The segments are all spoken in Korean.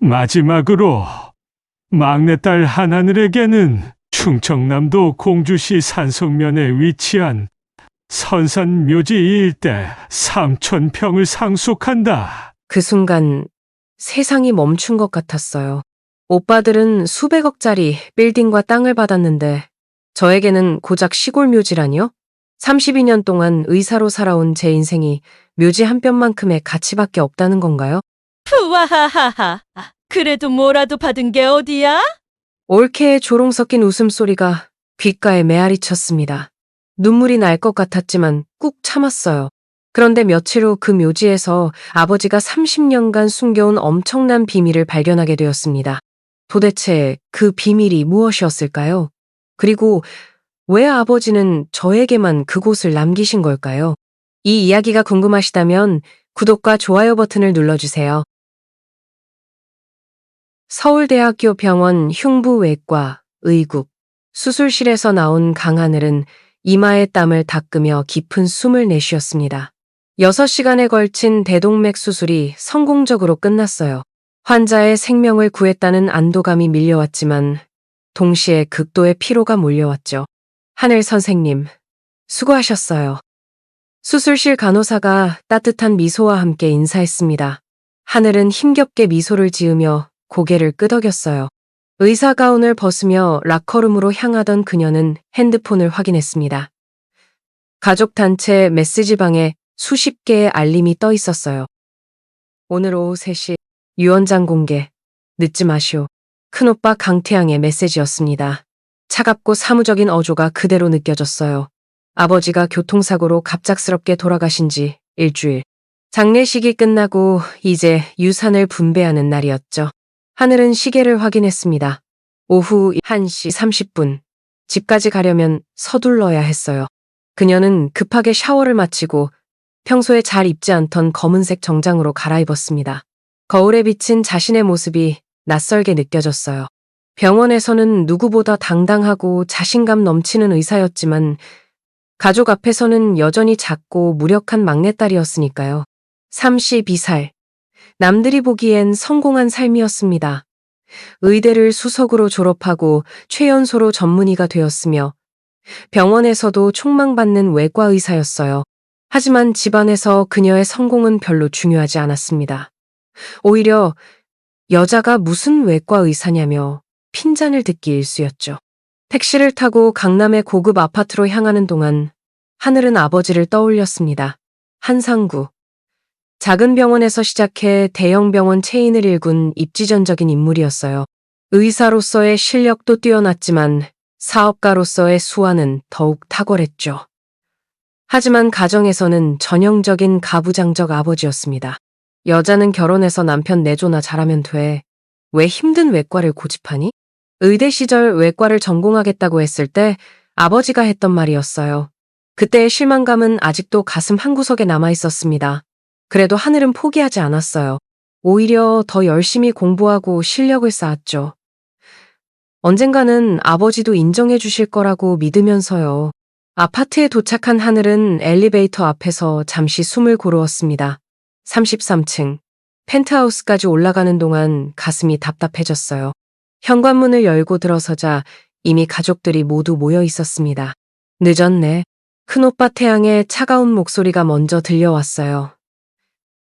마지막으로 막내딸 한하늘에게는 충청남도 공주시 산속면에 위치한 선산묘지 일대 3,000평을 상속한다. 그 순간 세상이 멈춘 것 같았어요. 오빠들은 수백억짜리 빌딩과 땅을 받았는데 저에게는 고작 시골 묘지라니요? 32년 동안 의사로 살아온 제 인생이 묘지 한 뼘만큼의 가치밖에 없다는 건가요? 푸와하하하. 그래도 뭐라도 받은 게 어디야? 올케의 조롱 섞인 웃음소리가 귓가에 메아리 쳤습니다. 눈물이 날 것 같았지만 꾹 참았어요. 그런데 며칠 후 그 묘지에서 아버지가 30년간 숨겨온 엄청난 비밀을 발견하게 되었습니다. 도대체 그 비밀이 무엇이었을까요? 그리고 왜 아버지는 저에게만 그곳을 남기신 걸까요? 이 이야기가 궁금하시다면 구독과 좋아요 버튼을 눌러주세요. 서울대학교 병원 흉부외과 의국 수술실에서 나온 강하늘은 이마에 땀을 닦으며 깊은 숨을 내쉬었습니다. 6시간에 걸친 대동맥 수술이 성공적으로 끝났어요. 환자의 생명을 구했다는 안도감이 밀려왔지만 동시에 극도의 피로가 몰려왔죠. 하늘 선생님, 수고하셨어요. 수술실 간호사가 따뜻한 미소와 함께 인사했습니다. 하늘은 힘겹게 미소를 지으며 고개를 끄덕였어요. 의사 가운을 벗으며 라커룸으로 향하던 그녀는 핸드폰을 확인했습니다. 가족단체 메시지방에 수십 개의 알림이 떠 있었어요. 오늘 오후 3시 유언장 공개, 늦지 마시오. 큰오빠 강태양의 메시지였습니다. 차갑고 사무적인 어조가 그대로 느껴졌어요. 아버지가 교통사고로 갑작스럽게 돌아가신 지 일주일. 장례식이 끝나고 이제 유산을 분배하는 날이었죠. 하늘은 시계를 확인했습니다. 오후 1시 30분. 집까지 가려면 서둘러야 했어요. 그녀는 급하게 샤워를 마치고 평소에 잘 입지 않던 검은색 정장으로 갈아입었습니다. 거울에 비친 자신의 모습이 낯설게 느껴졌어요. 병원에서는 누구보다 당당하고 자신감 넘치는 의사였지만 가족 앞에서는 여전히 작고 무력한 막내딸이었으니까요. 32살. 남들이 보기엔 성공한 삶이었습니다. 의대를 수석으로 졸업하고 최연소로 전문의가 되었으며 병원에서도 촉망받는 외과 의사였어요. 하지만 집안에서 그녀의 성공은 별로 중요하지 않았습니다. 오히려 여자가 무슨 외과 의사냐며 핀잔을 듣기 일쑤였죠. 택시를 타고 강남의 고급 아파트로 향하는 동안 하늘은 아버지를 떠올렸습니다. 한상구. 작은 병원에서 시작해 대형 병원 체인을 일군 입지전적인 인물이었어요. 의사로서의 실력도 뛰어났지만 사업가로서의 수완은 더욱 탁월했죠. 하지만 가정에서는 전형적인 가부장적 아버지였습니다. 여자는 결혼해서 남편 내조나 잘하면 돼. 왜 힘든 외과를 고집하니? 의대 시절 외과를 전공하겠다고 했을 때 아버지가 했던 말이었어요. 그때의 실망감은 아직도 가슴 한구석에 남아 있었습니다. 그래도 하늘은 포기하지 않았어요. 오히려 더 열심히 공부하고 실력을 쌓았죠. 언젠가는 아버지도 인정해 주실 거라고 믿으면서요. 아파트에 도착한 하늘은 엘리베이터 앞에서 잠시 숨을 고르었습니다. 33층. 펜트하우스까지 올라가는 동안 가슴이 답답해졌어요. 현관문을 열고 들어서자 이미 가족들이 모두 모여 있었습니다. 늦었네. 큰오빠 태양의 차가운 목소리가 먼저 들려왔어요.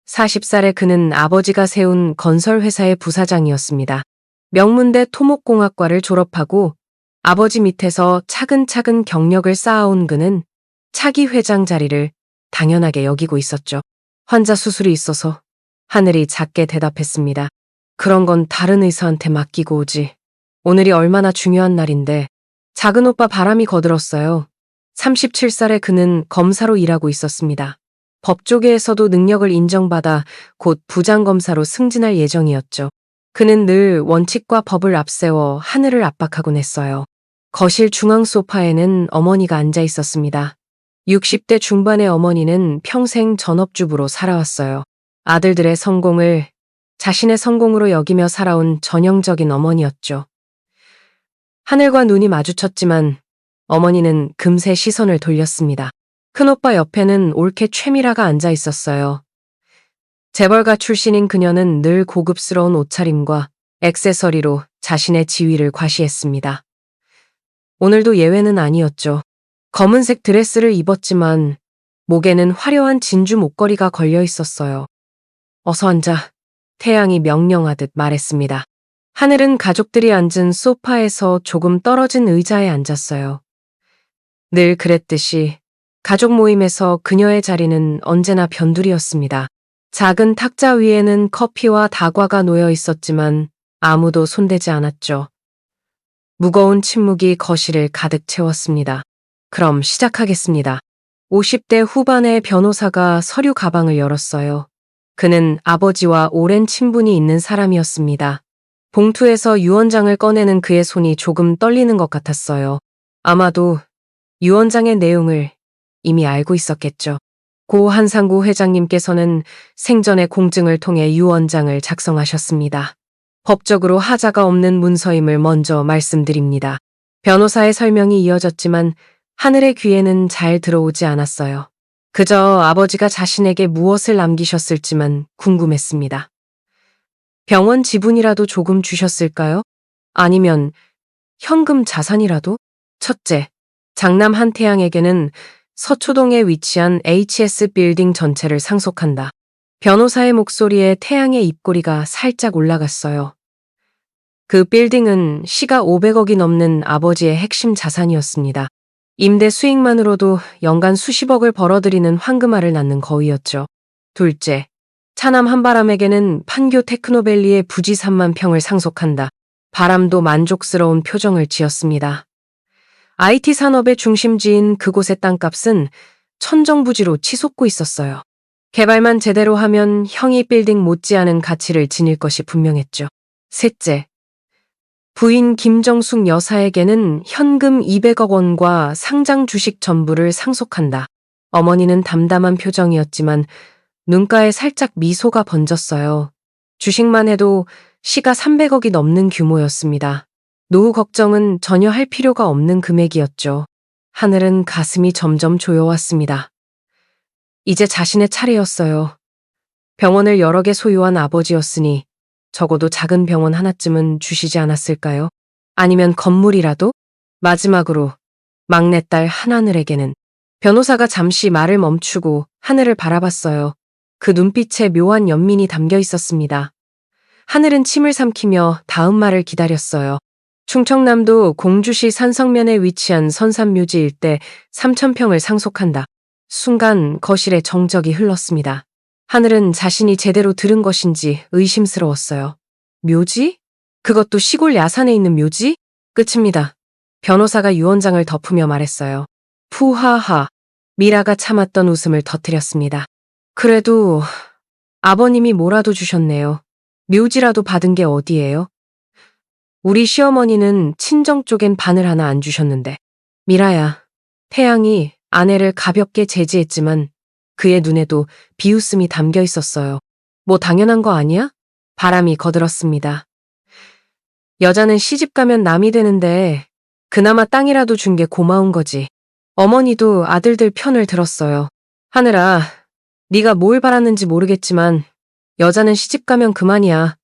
40살의 그는 아버지가 세운 건설회사의 부사장이었습니다. 명문대 토목공학과를 졸업하고 아버지 밑에서 차근차근 경력을 쌓아온 그는 차기 회장 자리를 당연하게 여기고 있었죠. 환자 수술이 있어서 하늘이 작게 대답했습니다. 그런 건 다른 의사한테 맡기고 오지. 오늘이 얼마나 중요한 날인데. 작은 오빠 바람이 거들었어요. 37살의 그는 검사로 일하고 있었습니다. 법조계에서도 능력을 인정받아 곧 부장검사로 승진할 예정이었죠. 그는 늘 원칙과 법을 앞세워 하늘을 압박하곤 했어요. 거실 중앙 소파에는 어머니가 앉아 있었습니다. 60대 중반의 어머니는 평생 전업주부로 살아왔어요. 아들들의 성공을 자신의 성공으로 여기며 살아온 전형적인 어머니였죠. 하늘과 눈이 마주쳤지만 어머니는 금세 시선을 돌렸습니다. 큰오빠 옆에는 올케 최미라가 앉아 있었어요. 재벌가 출신인 그녀는 늘 고급스러운 옷차림과 액세서리로 자신의 지위를 과시했습니다. 오늘도 예외는 아니었죠. 검은색 드레스를 입었지만 목에는 화려한 진주 목걸이가 걸려 있었어요. 어서 앉아. 태양이 명령하듯 말했습니다. 하늘은 가족들이 앉은 소파에서 조금 떨어진 의자에 앉았어요. 늘 그랬듯이 가족 모임에서 그녀의 자리는 언제나 변두리였습니다. 작은 탁자 위에는 커피와 다과가 놓여 있었지만 아무도 손대지 않았죠. 무거운 침묵이 거실을 가득 채웠습니다. 그럼 시작하겠습니다. 50대 후반의 변호사가 서류 가방을 열었어요. 그는 아버지와 오랜 친분이 있는 사람이었습니다. 봉투에서 유언장을 꺼내는 그의 손이 조금 떨리는 것 같았어요. 아마도 유언장의 내용을 이미 알고 있었겠죠. 고 한상구 회장님께서는 생전의 공증을 통해 유언장을 작성하셨습니다. 법적으로 하자가 없는 문서임을 먼저 말씀드립니다. 변호사의 설명이 이어졌지만 하늘의 귀에는 잘 들어오지 않았어요. 그저 아버지가 자신에게 무엇을 남기셨을지만 궁금했습니다. 병원 지분이라도 조금 주셨을까요? 아니면 현금 자산이라도? 첫째, 장남 한태양에게는 서초동에 위치한 HS 빌딩 전체를 상속한다. 변호사의 목소리에 태양의 입꼬리가 살짝 올라갔어요. 그 빌딩은 시가 500억이 넘는 아버지의 핵심 자산이었습니다. 임대 수익만으로도 연간 수십억을 벌어들이는 황금알을 낳는 거위였죠. 둘째, 차남 한바람에게는 판교 테크노밸리의 부지 3만 평을 상속한다. 바람도 만족스러운 표정을 지었습니다. IT 산업의 중심지인 그곳의 땅값은 천정부지로 치솟고 있었어요. 개발만 제대로 하면 형이 빌딩 못지않은 가치를 지닐 것이 분명했죠. 셋째, 부인 김정숙 여사에게는 현금 200억 원과 상장 주식 전부를 상속한다. 어머니는 담담한 표정이었지만 눈가에 살짝 미소가 번졌어요. 주식만 해도 시가 300억이 넘는 규모였습니다. 노후 걱정은 전혀 할 필요가 없는 금액이었죠. 하늘은 가슴이 점점 조여왔습니다. 이제 자신의 차례였어요. 병원을 여러 개 소유한 아버지였으니 적어도 작은 병원 하나쯤은 주시지 않았을까요? 아니면 건물이라도? 마지막으로 막내딸 한하늘에게는 변호사가 잠시 말을 멈추고 하늘을 바라봤어요. 그 눈빛에 묘한 연민이 담겨 있었습니다. 하늘은 침을 삼키며 다음 말을 기다렸어요. 충청남도 공주시 산성면에 위치한 선산묘지 일대 3,000평을 상속한다. 순간 거실에 정적이 흘렀습니다. 하늘은 자신이 제대로 들은 것인지 의심스러웠어요. 묘지? 그것도 시골 야산에 있는 묘지? 끝입니다. 변호사가 유언장을 덮으며 말했어요. 푸하하. 미라가 참았던 웃음을 터뜨렸습니다. 그래도 아버님이 뭐라도 주셨네요. 묘지라도 받은 게 어디예요? 우리 시어머니는 친정 쪽엔 바늘 하나 안 주셨는데. 미라야. 태양이 아내를 가볍게 제지했지만 그의 눈에도 비웃음이 담겨 있었어요. 뭐 당연한 거 아니야? 바람이 거들었습니다. 여자는 시집 가면 남이 되는데 그나마 땅이라도 준 게 고마운 거지. 어머니도 아들들 편을 들었어요. 하늘아, 네가 뭘 바랐는지 모르겠지만 여자는 시집 가면 그만이야.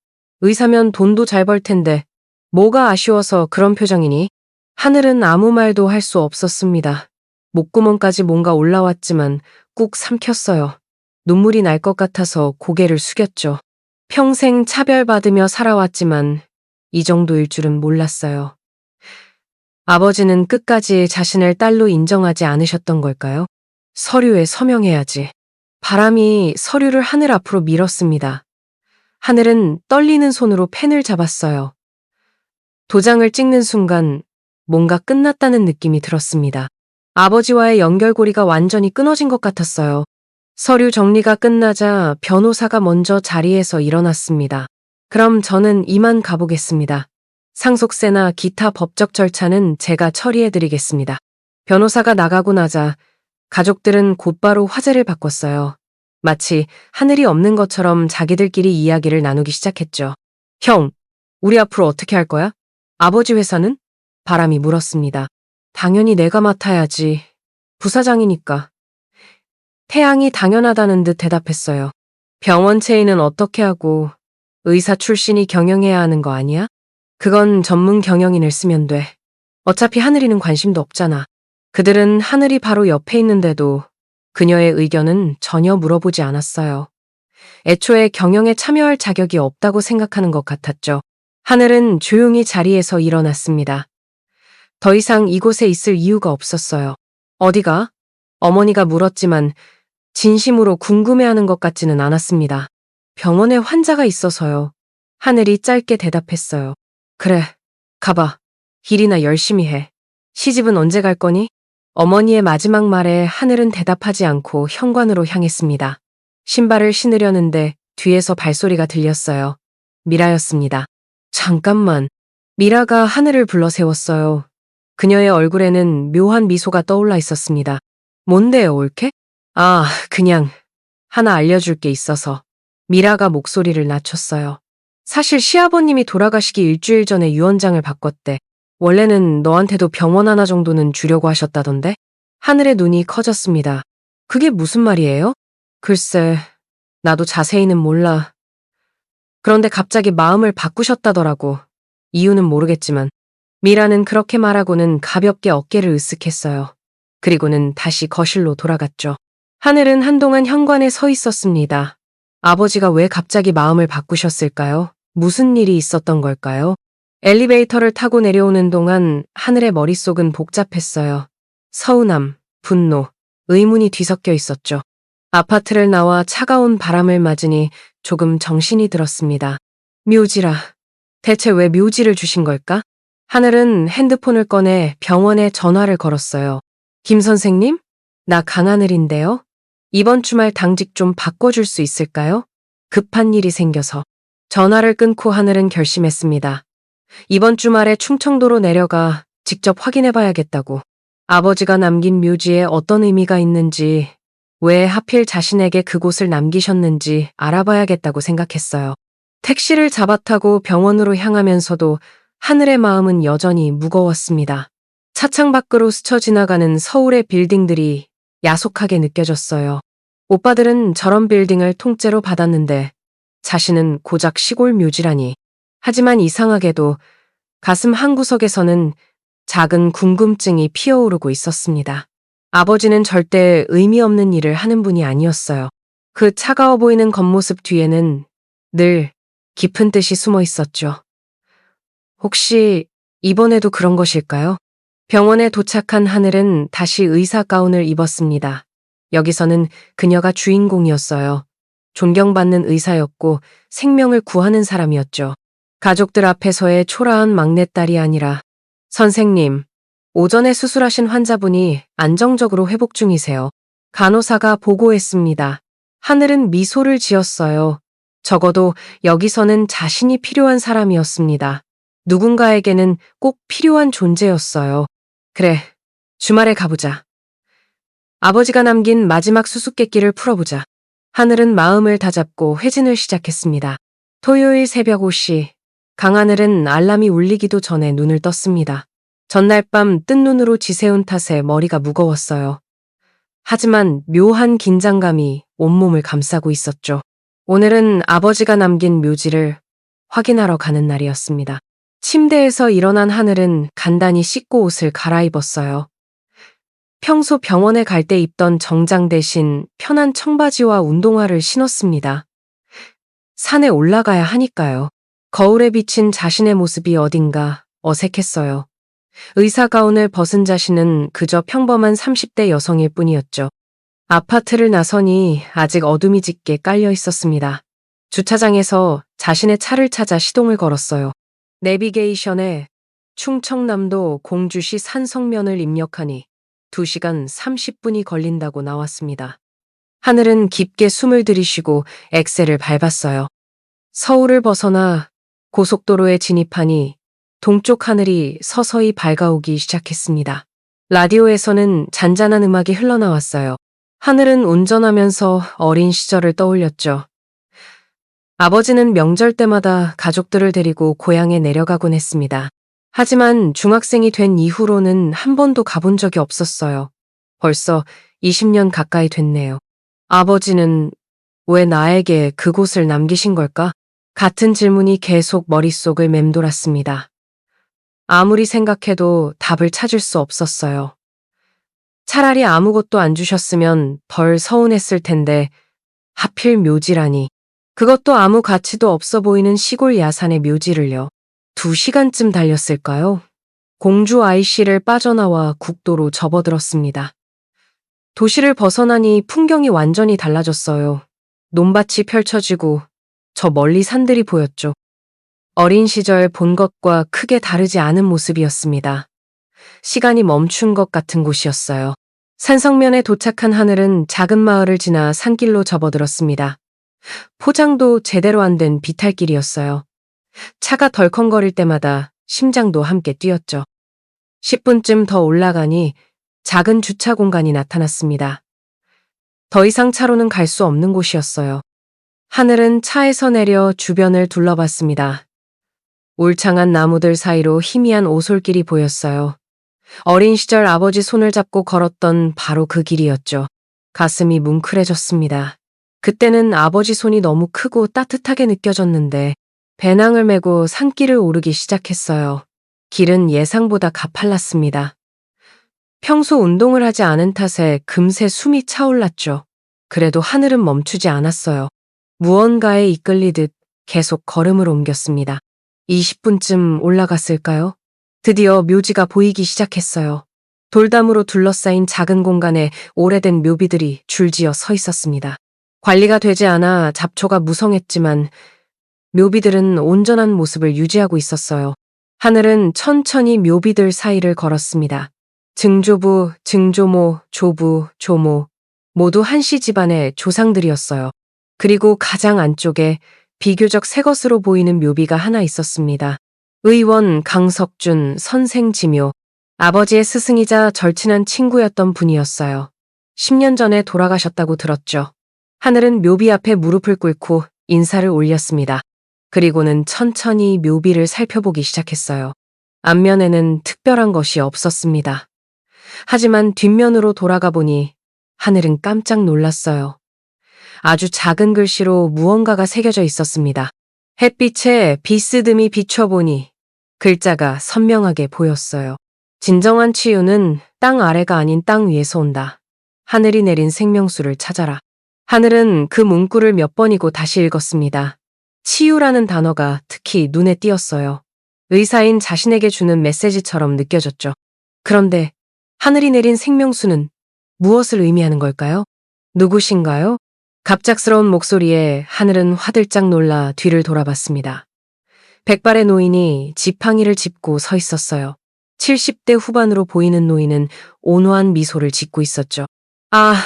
의사면 돈도 잘 벌 텐데 뭐가 아쉬워서 그런 표정이니? 하늘은 아무 말도 할 수 없었습니다. 목구멍까지 뭔가 올라왔지만 꾹 삼켰어요. 눈물이 날 것 같아서 고개를 숙였죠. 평생 차별받으며 살아왔지만 이 정도일 줄은 몰랐어요. 아버지는 끝까지 자신을 딸로 인정하지 않으셨던 걸까요? 서류에 서명해야지. 바람이 서류를 하늘 앞으로 밀었습니다. 하늘은 떨리는 손으로 펜을 잡았어요. 도장을 찍는 순간 뭔가 끝났다는 느낌이 들었습니다. 아버지와의 연결고리가 완전히 끊어진 것 같았어요. 서류 정리가 끝나자 변호사가 먼저 자리에서 일어났습니다. 그럼 저는 이만 가보겠습니다. 상속세나 기타 법적 절차는 제가 처리해드리겠습니다. 변호사가 나가고 나자 가족들은 곧바로 화제를 바꿨어요. 마치 하늘이 없는 것처럼 자기들끼리 이야기를 나누기 시작했죠. 형, 우리 앞으로 어떻게 할 거야? 아버지 회사는? 바람이 물었습니다. 당연히 내가 맡아야지. 부사장이니까. 태양이 당연하다는 듯 대답했어요. 병원 체인은 어떻게 하고 의사 출신이 경영해야 하는 거 아니야? 그건 전문 경영인을 쓰면 돼. 어차피 하늘이는 관심도 없잖아. 그들은 하늘이 바로 옆에 있는데도 그녀의 의견은 전혀 물어보지 않았어요. 애초에 경영에 참여할 자격이 없다고 생각하는 것 같았죠. 하늘은 조용히 자리에서 일어났습니다. 더 이상 이곳에 있을 이유가 없었어요. 어디가? 어머니가 물었지만 진심으로 궁금해하는 것 같지는 않았습니다. 병원에 환자가 있어서요. 하늘이 짧게 대답했어요. 그래, 가봐. 일이나 열심히 해. 시집은 언제 갈 거니? 어머니의 마지막 말에 하늘은 대답하지 않고 현관으로 향했습니다. 신발을 신으려는데 뒤에서 발소리가 들렸어요. 미라였습니다. 잠깐만. 미라가 하늘을 불러 세웠어요. 그녀의 얼굴에는 묘한 미소가 떠올라 있었습니다. 뭔데요, 올케? 아, 그냥 하나 알려줄 게 있어서. 미라가 목소리를 낮췄어요. 사실 시아버님이 돌아가시기 일주일 전에 유언장을 바꿨대. 원래는 너한테도 병원 하나 정도는 주려고 하셨다던데? 하늘의 눈이 커졌습니다. 그게 무슨 말이에요? 글쎄, 나도 자세히는 몰라. 그런데 갑자기 마음을 바꾸셨다더라고. 이유는 모르겠지만. 미라는 그렇게 말하고는 가볍게 어깨를 으쓱했어요. 그리고는 다시 거실로 돌아갔죠. 하늘은 한동안 현관에 서 있었습니다. 아버지가 왜 갑자기 마음을 바꾸셨을까요? 무슨 일이 있었던 걸까요? 엘리베이터를 타고 내려오는 동안 하늘의 머릿속은 복잡했어요. 서운함, 분노, 의문이 뒤섞여 있었죠. 아파트를 나와 차가운 바람을 맞으니 조금 정신이 들었습니다. 묘지라. 대체 왜 묘지를 주신 걸까? 하늘은 핸드폰을 꺼내 병원에 전화를 걸었어요. 김 선생님? 나 강하늘인데요. 이번 주말 당직 좀 바꿔줄 수 있을까요? 급한 일이 생겨서. 전화를 끊고 하늘은 결심했습니다. 이번 주말에 충청도로 내려가 직접 확인해봐야겠다고. 아버지가 남긴 묘지에 어떤 의미가 있는지, 왜 하필 자신에게 그곳을 남기셨는지 알아봐야겠다고 생각했어요. 택시를 잡아타고 병원으로 향하면서도 하늘의 마음은 여전히 무거웠습니다. 차창 밖으로 스쳐 지나가는 서울의 빌딩들이 야속하게 느껴졌어요. 오빠들은 저런 빌딩을 통째로 받았는데 자신은 고작 시골 묘지라니. 하지만 이상하게도 가슴 한구석에서는 작은 궁금증이 피어오르고 있었습니다. 아버지는 절대 의미 없는 일을 하는 분이 아니었어요. 그 차가워 보이는 겉모습 뒤에는 늘 깊은 뜻이 숨어 있었죠. 혹시 이번에도 그런 것일까요? 병원에 도착한 하늘은 다시 의사 가운을 입었습니다. 여기서는 그녀가 주인공이었어요. 존경받는 의사였고 생명을 구하는 사람이었죠. 가족들 앞에서의 초라한 막내딸이 아니라 선생님, 오전에 수술하신 환자분이 안정적으로 회복 중이세요. 간호사가 보고했습니다. 하늘은 미소를 지었어요. 적어도 여기서는 자신이 필요한 사람이었습니다. 누군가에게는 꼭 필요한 존재였어요. 그래, 주말에 가보자. 아버지가 남긴 마지막 수수께끼를 풀어보자. 하늘은 마음을 다잡고 회진을 시작했습니다. 토요일 새벽 5시, 강하늘은 알람이 울리기도 전에 눈을 떴습니다. 전날 밤 뜬 눈으로 지새운 탓에 머리가 무거웠어요. 하지만 묘한 긴장감이 온몸을 감싸고 있었죠. 오늘은 아버지가 남긴 묘지를 확인하러 가는 날이었습니다. 침대에서 일어난 하늘은 간단히 씻고 옷을 갈아입었어요. 평소 병원에 갈 때 입던 정장 대신 편한 청바지와 운동화를 신었습니다. 산에 올라가야 하니까요. 거울에 비친 자신의 모습이 어딘가 어색했어요. 의사 가운을 벗은 자신은 그저 평범한 30대 여성일 뿐이었죠. 아파트를 나서니 아직 어둠이 짙게 깔려 있었습니다. 주차장에서 자신의 차를 찾아 시동을 걸었어요. 내비게이션에 충청남도 공주시 산성면을 입력하니 2시간 30분이 걸린다고 나왔습니다. 하늘은 깊게 숨을 들이쉬고 엑셀을 밟았어요. 서울을 벗어나 고속도로에 진입하니 동쪽 하늘이 서서히 밝아오기 시작했습니다. 라디오에서는 잔잔한 음악이 흘러나왔어요. 하늘은 운전하면서 어린 시절을 떠올렸죠. 아버지는 명절 때마다 가족들을 데리고 고향에 내려가곤 했습니다. 하지만 중학생이 된 이후로는 한 번도 가본 적이 없었어요. 벌써 20년 가까이 됐네요. 아버지는 왜 나에게 그곳을 남기신 걸까? 같은 질문이 계속 머릿속을 맴돌았습니다. 아무리 생각해도 답을 찾을 수 없었어요. 차라리 아무것도 안 주셨으면 덜 서운했을 텐데 하필 묘지라니. 그것도 아무 가치도 없어 보이는 시골 야산의 묘지를요. 2시간쯤 달렸을까요? 공주 IC를 빠져나와 국도로 접어들었습니다. 도시를 벗어나니 풍경이 완전히 달라졌어요. 논밭이 펼쳐지고 저 멀리 산들이 보였죠. 어린 시절 본 것과 크게 다르지 않은 모습이었습니다. 시간이 멈춘 것 같은 곳이었어요. 산성면에 도착한 하늘은 작은 마을을 지나 산길로 접어들었습니다. 포장도 제대로 안 된 비탈길이었어요. 차가 덜컹거릴 때마다 심장도 함께 뛰었죠. 10분쯤 더 올라가니 작은 주차 공간이 나타났습니다. 더 이상 차로는 갈 수 없는 곳이었어요. 하늘은 차에서 내려 주변을 둘러봤습니다. 울창한 나무들 사이로 희미한 오솔길이 보였어요. 어린 시절 아버지 손을 잡고 걸었던 바로 그 길이었죠. 가슴이 뭉클해졌습니다. 그때는 아버지 손이 너무 크고 따뜻하게 느껴졌는데 배낭을 메고 산길을 오르기 시작했어요. 길은 예상보다 가팔랐습니다. 평소 운동을 하지 않은 탓에 금세 숨이 차올랐죠. 그래도 하늘은 멈추지 않았어요. 무언가에 이끌리듯 계속 걸음을 옮겼습니다. 20분쯤 올라갔을까요? 드디어 묘지가 보이기 시작했어요. 돌담으로 둘러싸인 작은 공간에 오래된 묘비들이 줄지어 서 있었습니다. 관리가 되지 않아 잡초가 무성했지만 묘비들은 온전한 모습을 유지하고 있었어요. 하늘은 천천히 묘비들 사이를 걸었습니다. 증조부, 증조모, 조부, 조모 모두 한씨 집안의 조상들이었어요. 그리고 가장 안쪽에 비교적 새 것으로 보이는 묘비가 하나 있었습니다. 의원 강석준 선생지묘, 아버지의 스승이자 절친한 친구였던 분이었어요. 10년 전에 돌아가셨다고 들었죠. 하늘은 묘비 앞에 무릎을 꿇고 인사를 올렸습니다. 그리고는 천천히 묘비를 살펴보기 시작했어요. 앞면에는 특별한 것이 없었습니다. 하지만 뒷면으로 돌아가 보니 하늘은 깜짝 놀랐어요. 아주 작은 글씨로 무언가가 새겨져 있었습니다. 햇빛에 비스듬히 비춰보니 글자가 선명하게 보였어요. 진정한 치유는 땅 아래가 아닌 땅 위에서 온다. 하늘이 내린 생명수를 찾아라. 하늘은 그 문구를 몇 번이고 다시 읽었습니다. 치유라는 단어가 특히 눈에 띄었어요. 의사인 자신에게 주는 메시지처럼 느껴졌죠. 그런데 하늘이 내린 생명수는 무엇을 의미하는 걸까요? 누구신가요? 갑작스러운 목소리에 하늘은 화들짝 놀라 뒤를 돌아봤습니다. 백발의 노인이 지팡이를 짚고 서 있었어요. 70대 후반으로 보이는 노인은 온화한 미소를 짓고 있었죠. 아,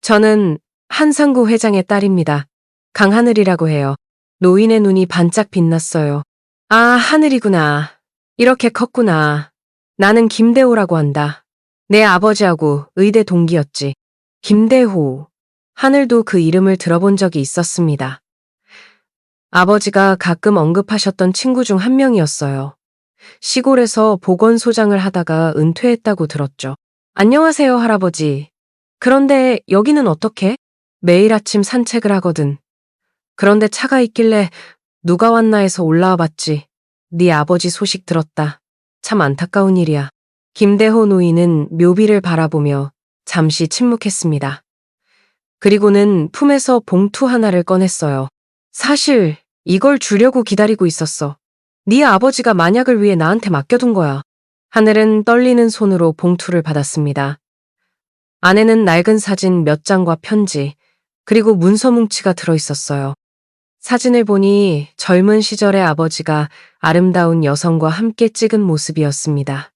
저는 한상구 회장의 딸입니다. 강하늘이라고 해요. 노인의 눈이 반짝 빛났어요. 아, 하늘이구나. 이렇게 컸구나. 나는 김대호라고 한다. 내 아버지하고 의대 동기였지. 김대호. 하늘도 그 이름을 들어본 적이 있었습니다. 아버지가 가끔 언급하셨던 친구 중 한 명이었어요. 시골에서 보건소장을 하다가 은퇴했다고 들었죠. 안녕하세요, 할아버지. 그런데 여기는 어떻게? 매일 아침 산책을 하거든. 그런데 차가 있길래 누가 왔나 해서 올라와 봤지. 네 아버지 소식 들었다. 참 안타까운 일이야. 김대호 노인은 묘비를 바라보며 잠시 침묵했습니다. 그리고는 품에서 봉투 하나를 꺼냈어요. 사실 이걸 주려고 기다리고 있었어. 네 아버지가 만약을 위해 나한테 맡겨둔 거야. 하늘은 떨리는 손으로 봉투를 받았습니다. 안에는 낡은 사진 몇 장과 편지, 그리고 문서 뭉치가 들어있었어요. 사진을 보니 젊은 시절의 아버지가 아름다운 여성과 함께 찍은 모습이었습니다.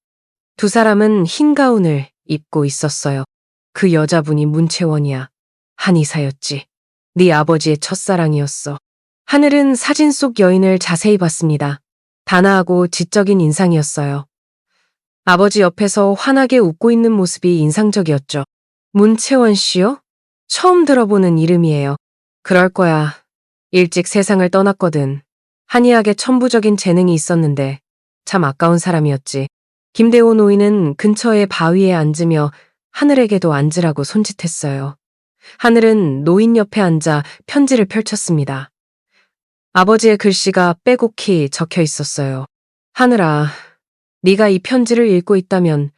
두 사람은 흰 가운을 입고 있었어요. 그 여자분이 문채원이야. 한의사였지. 네 아버지의 첫사랑이었어. 하늘은 사진 속 여인을 자세히 봤습니다. 단아하고 지적인 인상이었어요. 아버지 옆에서 환하게 웃고 있는 모습이 인상적이었죠. 문채원 씨요? 처음 들어보는 이름이에요. 그럴 거야. 일찍 세상을 떠났거든. 한의학에 천부적인 재능이 있었는데 참 아까운 사람이었지. 김대호 노인은 근처의 바위에 앉으며 하늘에게도 앉으라고 손짓했어요. 하늘은 노인 옆에 앉아 편지를 펼쳤습니다. 아버지의 글씨가 빼곡히 적혀 있었어요. 하늘아, 네가 이 편지를 읽고 있다면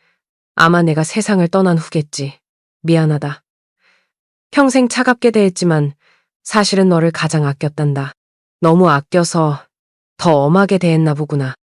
아마 내가 세상을 떠난 후겠지. 미안하다. 평생 차갑게 대했지만 사실은 너를 가장 아꼈단다. 너무 아껴서 더 엄하게 대했나 보구나.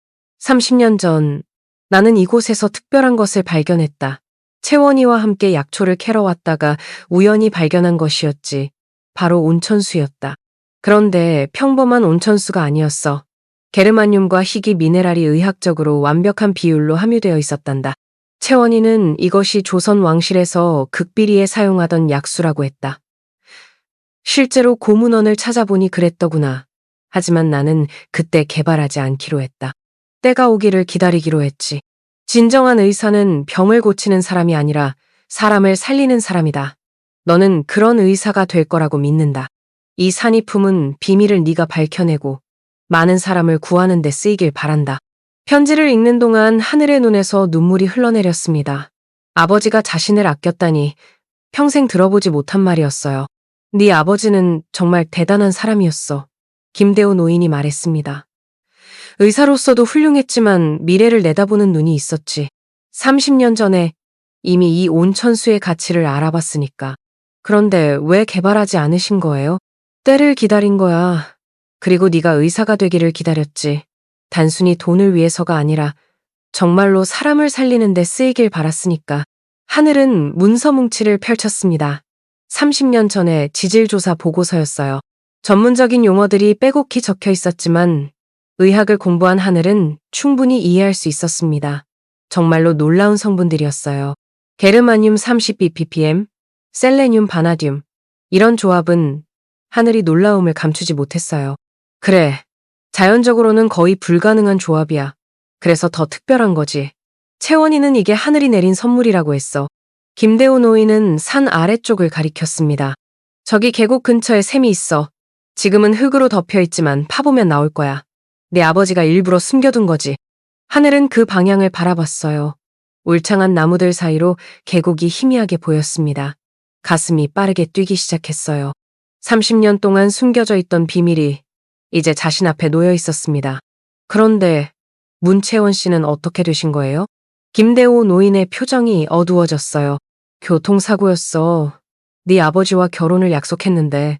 30년 전 나는 이곳에서 특별한 것을 발견했다. 채원이와 함께 약초를 캐러 왔다가 우연히 발견한 것이었지. 바로 온천수였다. 그런데 평범한 온천수가 아니었어. 게르마늄과 희귀 미네랄이 의학적으로 완벽한 비율로 함유되어 있었단다. 채원이는 이것이 조선 왕실에서 극비리에 사용하던 약수라고 했다. 실제로 고문원을 찾아보니 그랬더구나. 하지만 나는 그때 개발하지 않기로 했다. 때가 오기를 기다리기로 했지. 진정한 의사는 병을 고치는 사람이 아니라 사람을 살리는 사람이다. 너는 그런 의사가 될 거라고 믿는다. 이 산이품은 비밀을 네가 밝혀내고 많은 사람을 구하는 데 쓰이길 바란다. 편지를 읽는 동안 하늘의 눈에서 눈물이 흘러내렸습니다. 아버지가 자신을 아꼈다니 평생 들어보지 못한 말이었어요. 네 아버지는 정말 대단한 사람이었어. 김대호 노인이 말했습니다. 의사로서도 훌륭했지만 미래를 내다보는 눈이 있었지. 30년 전에 이미 이 온천수의 가치를 알아봤으니까. 그런데 왜 개발하지 않으신 거예요? 때를 기다린 거야. 그리고 네가 의사가 되기를 기다렸지. 단순히 돈을 위해서가 아니라 정말로 사람을 살리는 데 쓰이길 바랐으니까. 하늘은 문서 뭉치를 펼쳤습니다. 30년 전에 지질조사 보고서였어요. 전문적인 용어들이 빼곡히 적혀 있었지만 의학을 공부한 하늘은 충분히 이해할 수 있었습니다. 정말로 놀라운 성분들이었어요. 게르마늄 30bppm, 셀레늄 바나듐. 이런 조합은 하늘이 놀라움을 감추지 못했어요. 그래, 자연적으로는 거의 불가능한 조합이야. 그래서 더 특별한 거지. 채원이는 이게 하늘이 내린 선물이라고 했어. 김대호 노인은 산 아래쪽을 가리켰습니다. 저기 계곡 근처에 샘이 있어. 지금은 흙으로 덮여 있지만 파보면 나올 거야. 내 아버지가 일부러 숨겨둔 거지. 하늘은 그 방향을 바라봤어요. 울창한 나무들 사이로 계곡이 희미하게 보였습니다. 가슴이 빠르게 뛰기 시작했어요. 30년 동안 숨겨져 있던 비밀이 이제 자신 앞에 놓여 있었습니다. 그런데 문채원 씨는 어떻게 되신 거예요? 김대호 노인의 표정이 어두워졌어요. 교통사고였어. 네 아버지와 결혼을 약속했는데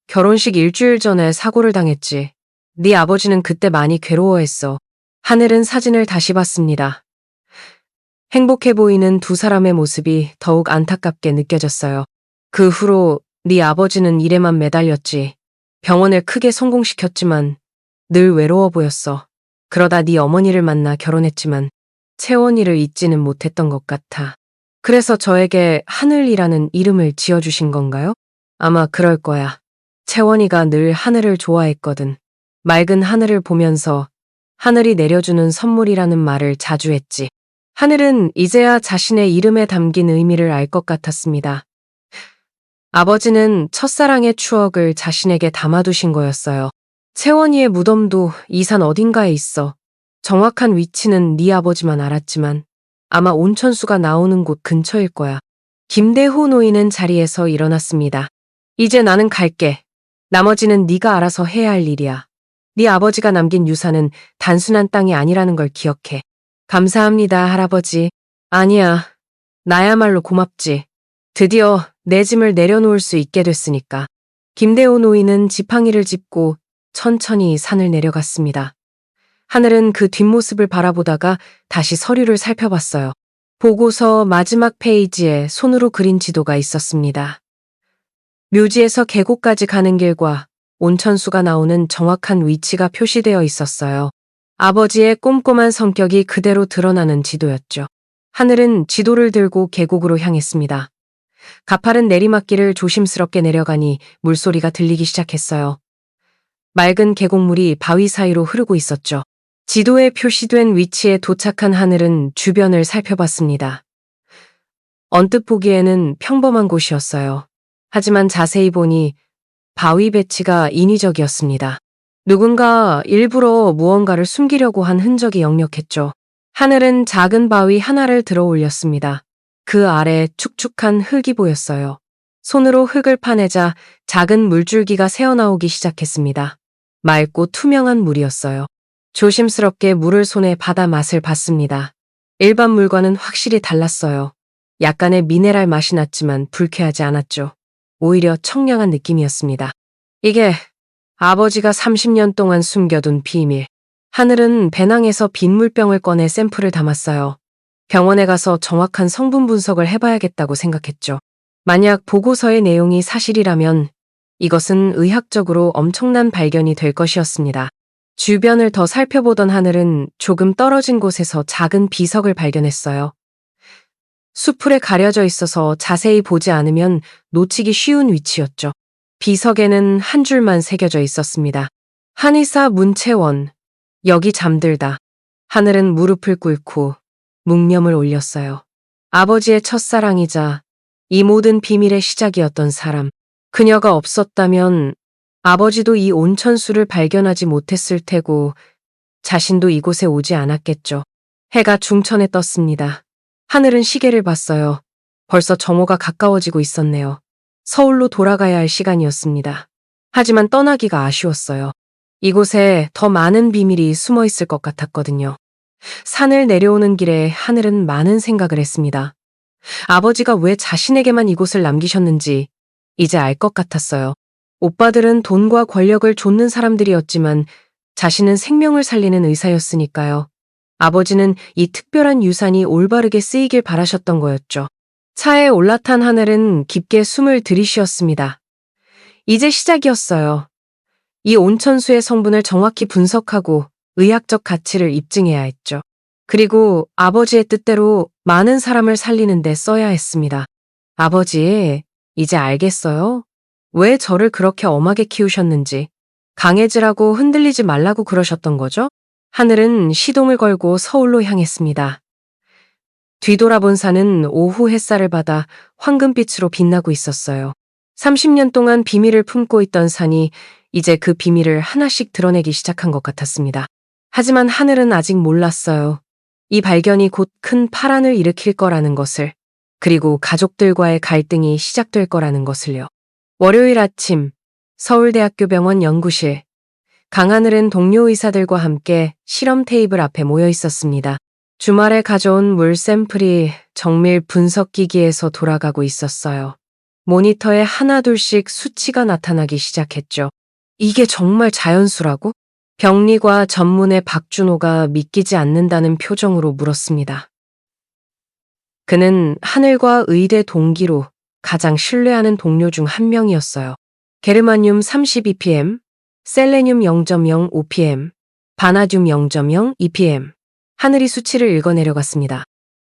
결혼식 일주일 전에 사고를 당했지. 네 아버지는 그때 많이 괴로워했어. 하늘은 사진을 다시 봤습니다. 행복해 보이는 두 사람의 모습이 더욱 안타깝게 느껴졌어요. 그 후로 네 아버지는 일에만 매달렸지. 병원을 크게 성공시켰지만 늘 외로워 보였어. 그러다 네 어머니를 만나 결혼했지만 채원이를 잊지는 못했던 것 같아. 그래서 저에게 하늘이라는 이름을 지어주신 건가요? 아마 그럴 거야. 채원이가 늘 하늘을 좋아했거든. 맑은 하늘을 보면서 하늘이 내려주는 선물이라는 말을 자주 했지. 하늘은 이제야 자신의 이름에 담긴 의미를 알 것 같았습니다. 아버지는 첫사랑의 추억을 자신에게 담아두신 거였어요. 채원이의 무덤도 이 산 어딘가에 있어. 정확한 위치는 네 아버지만 알았지만 아마 온천수가 나오는 곳 근처일 거야. 김대호 노인은 자리에서 일어났습니다. 이제 나는 갈게. 나머지는 네가 알아서 해야 할 일이야. 네 아버지가 남긴 유산은 단순한 땅이 아니라는 걸 기억해. 감사합니다, 할아버지. 아니야. 나야말로 고맙지. 드디어 내 짐을 내려놓을 수 있게 됐으니까. 김대호 노인은 지팡이를 짚고 천천히 산을 내려갔습니다. 하늘은 그 뒷모습을 바라보다가 다시 서류를 살펴봤어요. 보고서 마지막 페이지에 손으로 그린 지도가 있었습니다. 묘지에서 계곡까지 가는 길과 온천수가 나오는 정확한 위치가 표시되어 있었어요. 아버지의 꼼꼼한 성격이 그대로 드러나는 지도였죠. 하늘은 지도를 들고 계곡으로 향했습니다. 가파른 내리막길을 조심스럽게 내려가니 물소리가 들리기 시작했어요. 맑은 계곡물이 바위 사이로 흐르고 있었죠. 지도에 표시된 위치에 도착한 하늘은 주변을 살펴봤습니다. 언뜻 보기에는 평범한 곳이었어요. 하지만 자세히 보니 바위 배치가 인위적이었습니다. 누군가 일부러 무언가를 숨기려고 한 흔적이 역력했죠. 하늘은 작은 바위 하나를 들어 올렸습니다. 그 아래 축축한 흙이 보였어요. 손으로 흙을 파내자 작은 물줄기가 새어나오기 시작했습니다. 맑고 투명한 물이었어요. 조심스럽게 물을 손에 받아 맛을 봤습니다. 일반 물과는 확실히 달랐어요. 약간의 미네랄 맛이 났지만 불쾌하지 않았죠. 오히려 청량한 느낌이었습니다. 이게 아버지가 30년 동안 숨겨둔 비밀. 하늘은 배낭에서 빈 물병을 꺼내 샘플을 담았어요. 병원에 가서 정확한 성분 분석을 해봐야겠다고 생각했죠. 만약 보고서의 내용이 사실이라면 이것은 의학적으로 엄청난 발견이 될 것이었습니다. 주변을 더 살펴보던 하늘은 조금 떨어진 곳에서 작은 비석을 발견했어요. 수풀에 가려져 있어서 자세히 보지 않으면 놓치기 쉬운 위치였죠. 비석에는 한 줄만 새겨져 있었습니다. 한의사 문채원, 여기 잠들다. 하늘은 무릎을 꿇고 묵념을 올렸어요. 아버지의 첫사랑이자 이 모든 비밀의 시작이었던 사람. 그녀가 없었다면 아버지도 이 온천수를 발견하지 못했을 테고 자신도 이곳에 오지 않았겠죠. 해가 중천에 떴습니다. 하늘은 시계를 봤어요. 벌써 정오가 가까워지고 있었네요. 서울로 돌아가야 할 시간이었습니다. 하지만 떠나기가 아쉬웠어요. 이곳에 더 많은 비밀이 숨어 있을 것 같았거든요. 산을 내려오는 길에 하늘은 많은 생각을 했습니다. 아버지가 왜 자신에게만 이곳을 남기셨는지 이제 알 것 같았어요. 오빠들은 돈과 권력을 좇는 사람들이었지만 자신은 생명을 살리는 의사였으니까요. 아버지는 이 특별한 유산이 올바르게 쓰이길 바라셨던 거였죠. 차에 올라탄 하늘은 깊게 숨을 들이쉬었습니다. 이제 시작이었어요. 이 온천수의 성분을 정확히 분석하고 의학적 가치를 입증해야 했죠. 그리고 아버지의 뜻대로 많은 사람을 살리는 데 써야 했습니다. 아버지, 이제 알겠어요? 왜 저를 그렇게 엄하게 키우셨는지. 강해지라고 흔들리지 말라고 그러셨던 거죠? 하늘은 시동을 걸고 서울로 향했습니다. 뒤돌아본 산은 오후 햇살을 받아 황금빛으로 빛나고 있었어요. 30년 동안 비밀을 품고 있던 산이 이제 그 비밀을 하나씩 드러내기 시작한 것 같았습니다. 하지만 하늘은 아직 몰랐어요. 이 발견이 곧 큰 파란을 일으킬 거라는 것을, 그리고 가족들과의 갈등이 시작될 거라는 것을요. 월요일 아침, 서울대학교 병원 연구실. 강하늘은 동료 의사들과 함께 실험 테이블 앞에 모여 있었습니다. 주말에 가져온 물 샘플이 정밀 분석기기에서 돌아가고 있었어요. 모니터에 하나둘씩 수치가 나타나기 시작했죠. 이게 정말 자연수라고? 병리과 전문의 박준호가 믿기지 않는다는 표정으로 물었습니다. 그는 하늘과 의대 동기로 가장 신뢰하는 동료 중 한 명이었어요. 게르마늄 32ppm, 셀레늄 0.05ppm, 바나듐 0.0 2ppm. 하늘이 수치를 읽어내려갔습니다.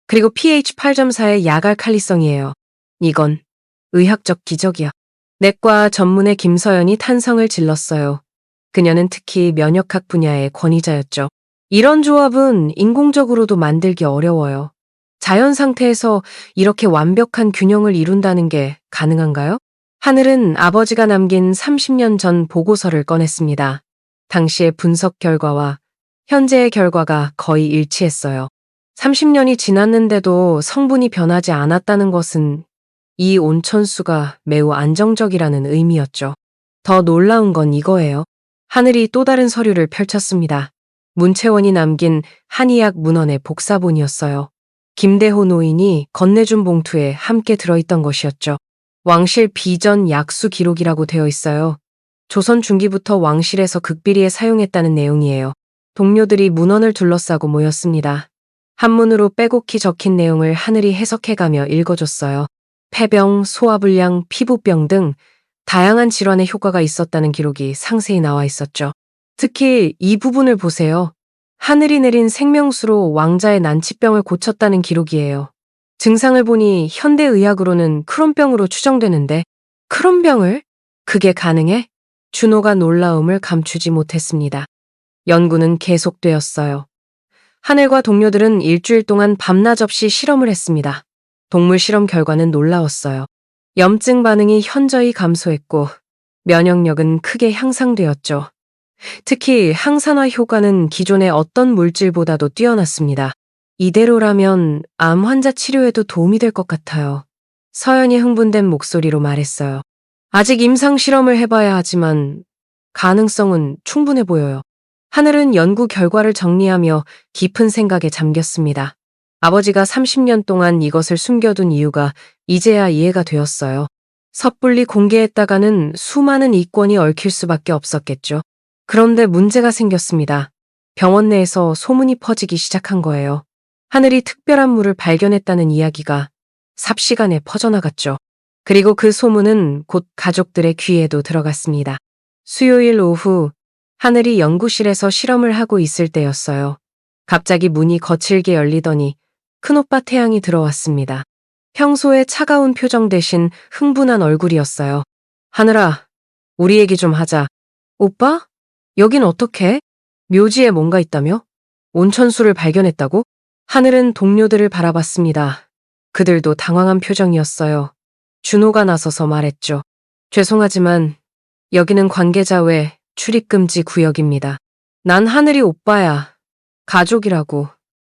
그리고 pH 8.4의 야갈칼리성이에요. 이건 의학적 기적이야. 내과 전문의 김서연이 탄성을 질렀어요. 그녀는 특히 면역학 분야의 권위자였죠. 이런 조합은 인공적으로도 만들기 어려워요. 자연 상태에서 이렇게 완벽한 균형을 이룬다는 게 가능한가요? 하늘은 아버지가 남긴 30년 전 보고서를 꺼냈습니다. 당시의 분석 결과와 현재의 결과가 거의 일치했어요. 30년이 지났는데도 성분이 변하지 않았다는 것은 이 온천수가 매우 안정적이라는 의미였죠. 더 놀라운 건 이거예요. 하늘이 또 다른 서류를 펼쳤습니다. 문채원이 남긴 한의학 문헌의 복사본이었어요. 김대호 노인이 건네준 봉투에 함께 들어있던 것이었죠. 왕실 비전 약수 기록이라고 되어 있어요. 조선 중기부터 왕실에서 극비리에 사용했다는 내용이에요. 동료들이 문헌을 둘러싸고 모였습니다. 한문으로 빼곡히 적힌 내용을 하늘이 해석해가며 읽어줬어요. 폐병, 소화불량, 피부병 등 다양한 질환에 효과가 있었다는 기록이 상세히 나와 있었죠. 특히 이 부분을 보세요. 하늘이 내린 생명수로 왕자의 난치병을 고쳤다는 기록이에요. 증상을 보니 현대의학으로는 크론병으로 추정되는데 크론병을? 그게 가능해? 준호가 놀라움을 감추지 못했습니다. 연구는 계속되었어요. 하늘과 동료들은 일주일 동안 밤낮 없이 실험을 했습니다. 동물 실험 결과는 놀라웠어요. 염증 반응이 현저히 감소했고 면역력은 크게 향상되었죠. 특히 항산화 효과는 기존의 어떤 물질보다도 뛰어났습니다. 이대로라면 암 환자 치료에도 도움이 될 것 같아요. 서연이 흥분된 목소리로 말했어요. 아직 임상 실험을 해봐야 하지만 가능성은 충분해 보여요. 하늘은 연구 결과를 정리하며 깊은 생각에 잠겼습니다. 아버지가 30년 동안 이것을 숨겨둔 이유가 이제야 이해가 되었어요. 섣불리 공개했다가는 수많은 이권이 얽힐 수밖에 없었겠죠. 그런데 문제가 생겼습니다. 병원 내에서 소문이 퍼지기 시작한 거예요. 하늘이 특별한 물을 발견했다는 이야기가 삽시간에 퍼져나갔죠. 그리고 그 소문은 곧 가족들의 귀에도 들어갔습니다. 수요일 오후 하늘이 연구실에서 실험을 하고 있을 때였어요. 갑자기 문이 거칠게 열리더니 큰오빠 태양이 들어왔습니다. 평소의 차가운 표정 대신 흥분한 얼굴이었어요. 하늘아, 우리 얘기 좀 하자. 오빠? 여긴 어떻게? 묘지에 뭔가 있다며? 온천수를 발견했다고? 하늘은 동료들을 바라봤습니다. 그들도 당황한 표정이었어요. 준호가 나서서 말했죠. 죄송하지만 여기는 관계자 외 출입금지 구역입니다. 난 하늘이 오빠야. 가족이라고.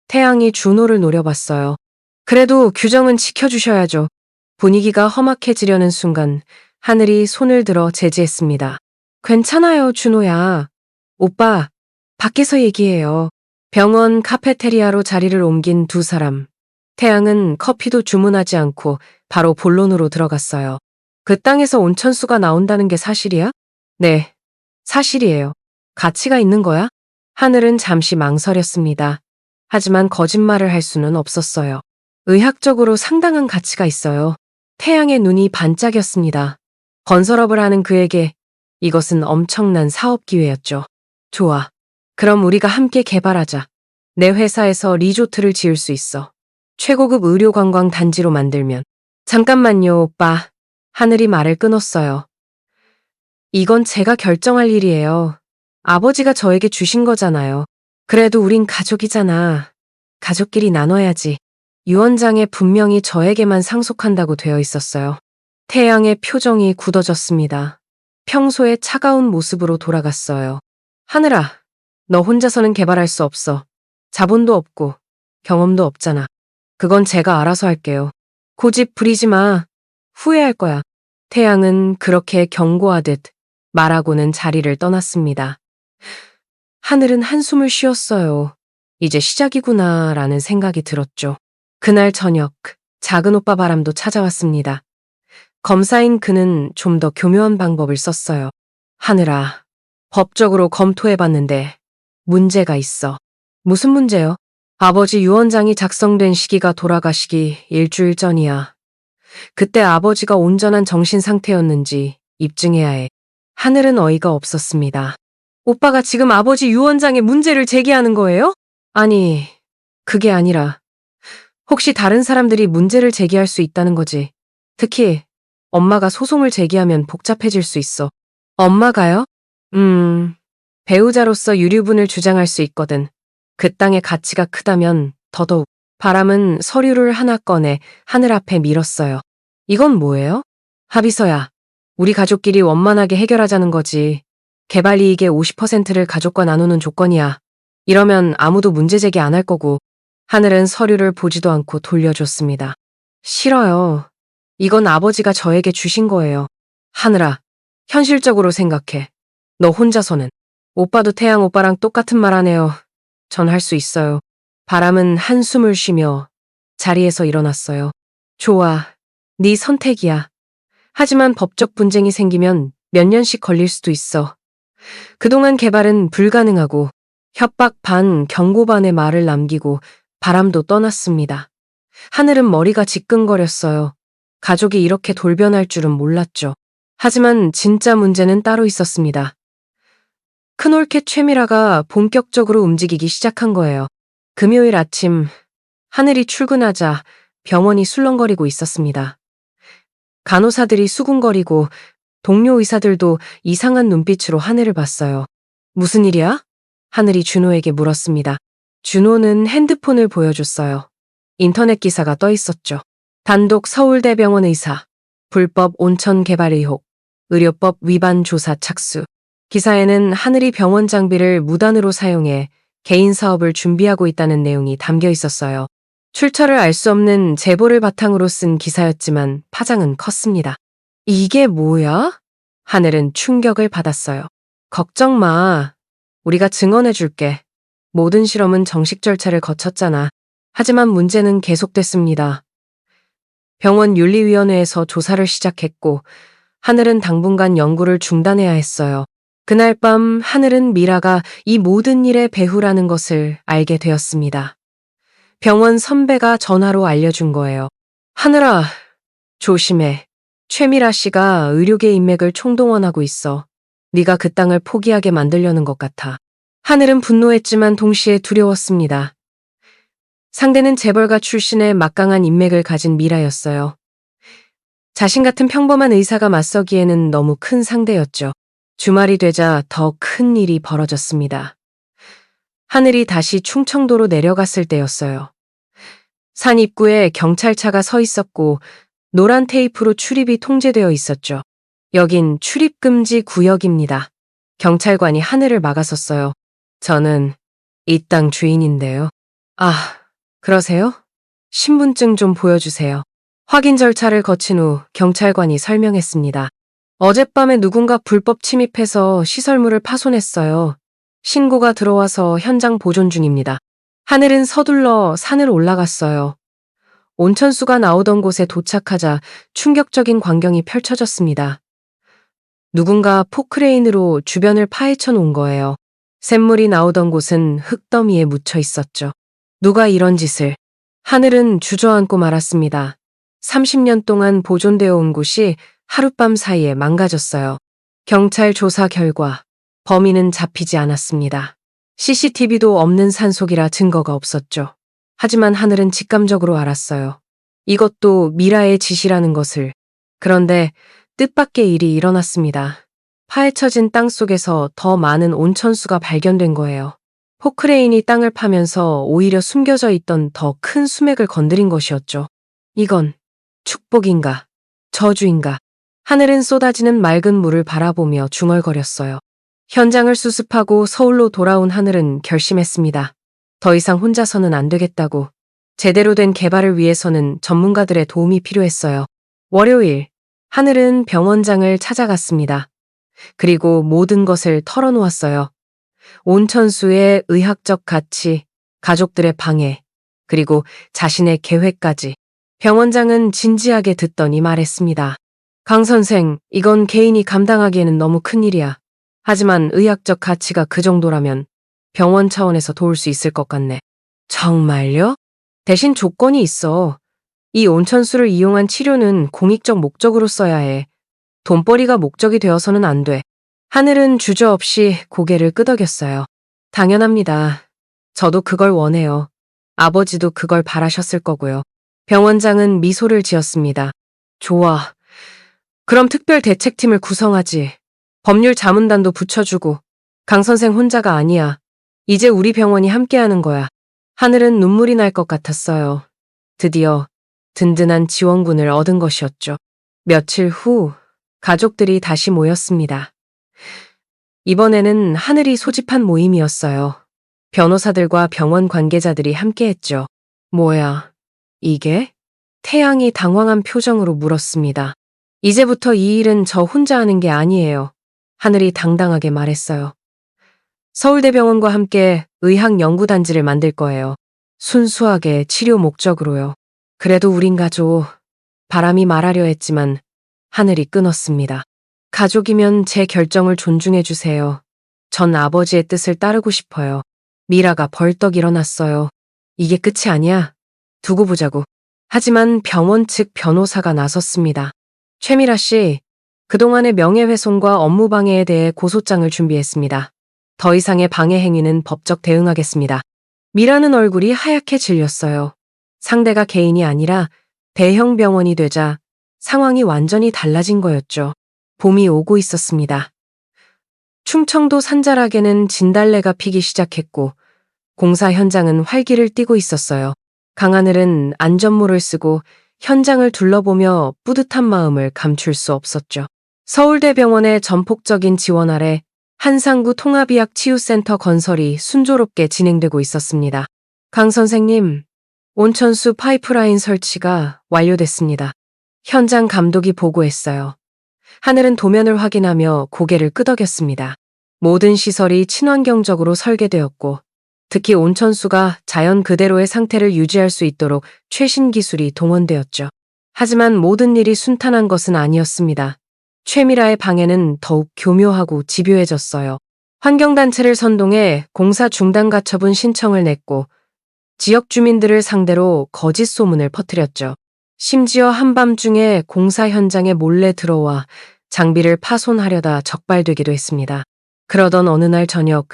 태양이 준호를 노려봤어요. 그래도 규정은 지켜주셔야죠. 분위기가 험악해지려는 순간 하늘이 손을 들어 제지했습니다. 괜찮아요, 준호야. 오빠, 밖에서 얘기해요. 병원 카페테리아로 자리를 옮긴 두 사람. 태양은 커피도 주문하지 않고 바로 본론으로 들어갔어요. 그 땅에서 온천수가 나온다는 게 사실이야? 네, 사실이에요. 가치가 있는 거야? 하늘은 잠시 망설였습니다. 하지만 거짓말을 할 수는 없었어요. 의학적으로 상당한 가치가 있어요. 태양의 눈이 반짝였습니다. 건설업을 하는 그에게 이것은 엄청난 사업 기회였죠. 좋아. 그럼 우리가 함께 개발하자. 내 회사에서 리조트를 지을 수 있어. 최고급 의료 관광 단지로 만들면. 잠깐만요, 오빠. 하늘이 말을 끊었어요. 이건 제가 결정할 일이에요. 아버지가 저에게 주신 거잖아요. 그래도 우린 가족이잖아. 가족끼리 나눠야지. 유언장에 분명히 저에게만 상속한다고 되어 있었어요. 태양의 표정이 굳어졌습니다. 평소의 차가운 모습으로 돌아갔어요. 하늘아, 너 혼자서는 개발할 수 없어. 자본도 없고 경험도 없잖아. 그건 제가 알아서 할게요. 고집 부리지 마. 후회할 거야. 태양은 그렇게 경고하듯 말하고는 자리를 떠났습니다. 하늘은 한숨을 쉬었어요. 이제 시작이구나 라는 생각이 들었죠. 그날 저녁 작은 오빠 바람도 찾아왔습니다. 검사인 그는 좀 더 교묘한 방법을 썼어요. 하늘아, 법적으로 검토해봤는데 문제가 있어. 무슨 문제요? 아버지 유언장이 작성된 시기가 돌아가시기 일주일 전이야. 그때 아버지가 온전한 정신 상태였는지 입증해야 해. 하늘은 어이가 없었습니다. 오빠가 지금 아버지 유언장에 문제를 제기하는 거예요? 아니, 그게 아니라 혹시 다른 사람들이 문제를 제기할 수 있다는 거지. 특히 엄마가 소송을 제기하면 복잡해질 수 있어. 엄마가요? 배우자로서 유류분을 주장할 수 있거든. 그 땅의 가치가 크다면 더더욱. 바람은 서류를 하나 꺼내 하늘 앞에 밀었어요. 이건 뭐예요? 합의서야. 우리 가족끼리 원만하게 해결하자는 거지. 개발 이익의 50%를 가족과 나누는 조건이야. 이러면 아무도 문제 제기 안 할 거고. 하늘은 서류를 보지도 않고 돌려줬습니다. 싫어요. 이건 아버지가 저에게 주신 거예요. 하늘아, 현실적으로 생각해. 너 혼자서는. 오빠도 태양 오빠랑 똑같은 말 하네요. 전 할 수 있어요. 바람은 한숨을 쉬며 자리에서 일어났어요. 좋아. 네 선택이야. 하지만 법적 분쟁이 생기면 몇 년씩 걸릴 수도 있어. 그동안 개발은 불가능하고 협박 반 경고 반의 말을 남기고 바람도 떠났습니다. 하늘은 머리가 지끈거렸어요. 가족이 이렇게 돌변할 줄은 몰랐죠. 하지만 진짜 문제는 따로 있었습니다. 큰올케 최미라가 본격적으로 움직이기 시작한 거예요. 금요일 아침 하늘이 출근하자 병원이 술렁거리고 있었습니다. 간호사들이 수군거리고 동료 의사들도 이상한 눈빛으로 하늘을 봤어요. 무슨 일이야? 하늘이 준호에게 물었습니다. 준호는 핸드폰을 보여줬어요. 인터넷 기사가 떠 있었죠. 단독 서울대병원 의사, 불법 온천 개발 의혹, 의료법 위반 조사 착수. 기사에는 하늘이 병원 장비를 무단으로 사용해 개인 사업을 준비하고 있다는 내용이 담겨 있었어요. 출처를 알 수 없는 제보를 바탕으로 쓴 기사였지만 파장은 컸습니다. 이게 뭐야? 하늘은 충격을 받았어요. 걱정 마. 우리가 증언해줄게. 모든 실험은 정식 절차를 거쳤잖아. 하지만 문제는 계속됐습니다. 병원 윤리위원회에서 조사를 시작했고 하늘은 당분간 연구를 중단해야 했어요. 그날 밤 하늘은 미라가 이 모든 일의 배후라는 것을 알게 되었습니다. 병원 선배가 전화로 알려준 거예요. 하늘아, 조심해. 최미라 씨가 의료계 인맥을 총동원하고 있어. 네가 그 땅을 포기하게 만들려는 것 같아. 하늘은 분노했지만 동시에 두려웠습니다. 상대는 재벌가 출신의 막강한 인맥을 가진 미라였어요. 자신 같은 평범한 의사가 맞서기에는 너무 큰 상대였죠. 주말이 되자 더 큰 일이 벌어졌습니다. 하늘이 다시 충청도로 내려갔을 때였어요. 산 입구에 경찰차가 서 있었고 노란 테이프로 출입이 통제되어 있었죠. 여긴 출입금지 구역입니다. 경찰관이 하늘을 막아섰어요. 저는 이 땅 주인인데요. 아, 그러세요? 신분증 좀 보여주세요. 확인 절차를 거친 후 경찰관이 설명했습니다. 어젯밤에 누군가 불법 침입해서 시설물을 파손했어요. 신고가 들어와서 현장 보존 중입니다. 하늘은 서둘러 산을 올라갔어요. 온천수가 나오던 곳에 도착하자 충격적인 광경이 펼쳐졌습니다. 누군가 포크레인으로 주변을 파헤쳐 놓은 거예요. 샘물이 나오던 곳은 흙더미에 묻혀 있었죠. 누가 이런 짓을? 하늘은 주저앉고 말았습니다. 30년 동안 보존되어 온 곳이 하룻밤 사이에 망가졌어요. 경찰 조사 결과 범인은 잡히지 않았습니다. CCTV도 없는 산속이라 증거가 없었죠. 하지만 하늘은 직감적으로 알았어요. 이것도 미라의 짓이라는 것을. 그런데 뜻밖의 일이 일어났습니다. 파헤쳐진 땅 속에서 더 많은 온천수가 발견된 거예요. 포크레인이 땅을 파면서 오히려 숨겨져 있던 더 큰 수맥을 건드린 것이었죠. 이건 축복인가? 저주인가? 하늘은 쏟아지는 맑은 물을 바라보며 중얼거렸어요. 현장을 수습하고 서울로 돌아온 하늘은 결심했습니다. 더 이상 혼자서는 안 되겠다고. 제대로 된 개발을 위해서는 전문가들의 도움이 필요했어요. 월요일, 하늘은 병원장을 찾아갔습니다. 그리고 모든 것을 털어놓았어요. 온천수의 의학적 가치, 가족들의 방해, 그리고 자신의 계획까지. 병원장은 진지하게 듣더니 말했습니다. 강 선생, 이건 개인이 감당하기에는 너무 큰일이야. 하지만 의학적 가치가 그 정도라면 병원 차원에서 도울 수 있을 것 같네. 정말요? 대신 조건이 있어. 이 온천수를 이용한 치료는 공익적 목적으로 써야 해. 돈벌이가 목적이 되어서는 안 돼. 하늘은 주저없이 고개를 끄덕였어요. 당연합니다. 저도 그걸 원해요. 아버지도 그걸 바라셨을 거고요. 병원장은 미소를 지었습니다. 좋아. 그럼 특별 대책팀을 구성하지. 법률 자문단도 붙여주고. 강 선생 혼자가 아니야. 이제 우리 병원이 함께하는 거야. 하늘은 눈물이 날 것 같았어요. 드디어 든든한 지원군을 얻은 것이었죠. 며칠 후 가족들이 다시 모였습니다. 이번에는 하늘이 소집한 모임이었어요. 변호사들과 병원 관계자들이 함께했죠. 뭐야, 이게? 태양이 당황한 표정으로 물었습니다. 이제부터 이 일은 저 혼자 하는 게 아니에요. 하늘이 당당하게 말했어요. 서울대병원과 함께 의학연구단지를 만들 거예요. 순수하게 치료 목적으로요. 그래도 우린 가족. 바람이 말하려 했지만 하늘이 끊었습니다. 가족이면 제 결정을 존중해 주세요. 전 아버지의 뜻을 따르고 싶어요. 미라가 벌떡 일어났어요. 이게 끝이 아니야. 두고 보자고. 하지만 병원 측 변호사가 나섰습니다. 최미라 씨, 그동안의 명예훼손과 업무방해에 대해 고소장을 준비했습니다. 더 이상의 방해 행위는 법적 대응하겠습니다. 미라는 얼굴이 하얗게 질렸어요. 상대가 개인이 아니라 대형 병원이 되자 상황이 완전히 달라진 거였죠. 봄이 오고 있었습니다. 충청도 산자락에는 진달래가 피기 시작했고 공사 현장은 활기를 띠고 있었어요. 강하늘은 안전모를 쓰고 현장을 둘러보며 뿌듯한 마음을 감출 수 없었죠. 서울대병원의 전폭적인 지원 아래 한상구 통합의학 치유센터 건설이 순조롭게 진행되고 있었습니다. 강 선생님, 온천수 파이프라인 설치가 완료됐습니다. 현장 감독이 보고했어요. 하늘은 도면을 확인하며 고개를 끄덕였습니다. 모든 시설이 친환경적으로 설계되었고, 특히 온천수가 자연 그대로의 상태를 유지할 수 있도록 최신 기술이 동원되었죠. 하지만 모든 일이 순탄한 것은 아니었습니다. 최미라의 방해는 더욱 교묘하고 집요해졌어요. 환경단체를 선동해 공사 중단 가처분 신청을 냈고, 지역 주민들을 상대로 거짓 소문을 퍼뜨렸죠. 심지어 한밤중에 공사 현장에 몰래 들어와 장비를 파손하려다 적발되기도 했습니다. 그러던 어느 날 저녁,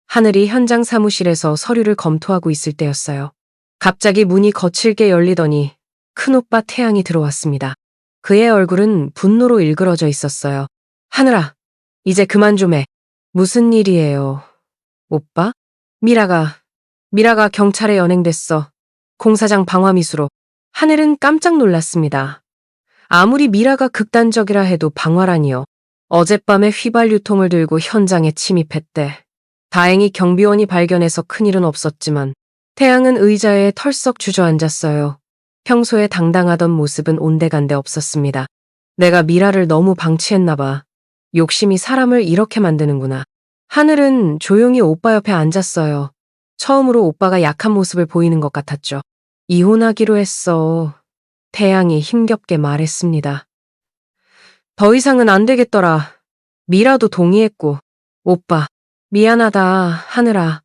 하늘이 현장 사무실에서 서류를 검토하고 있을 때였어요. 갑자기 문이 거칠게 열리더니 큰오빠 태양이 들어왔습니다. 그의 얼굴은 분노로 일그러져 있었어요. 하늘아, 이제 그만 좀 해. 무슨 일이에요? 오빠? 미라가 경찰에 연행됐어. 공사장 방화미수로. 하늘은 깜짝 놀랐습니다. 아무리 미라가 극단적이라 해도 방화라니요. 어젯밤에 휘발유통을 들고 현장에 침입했대. 다행히 경비원이 발견해서 큰일은 없었지만 태양은 의자에 털썩 주저앉았어요. 평소에 당당하던 모습은 온데간데 없었습니다. 내가 미라를 너무 방치했나 봐. 욕심이 사람을 이렇게 만드는구나. 하늘은 조용히 오빠 옆에 앉았어요. 처음으로 오빠가 약한 모습을 보이는 것 같았죠. 이혼하기로 했어. 태양이 힘겹게 말했습니다. 더 이상은 안 되겠더라. 미라도 동의했고. 오빠, 미안하다, 하늘아.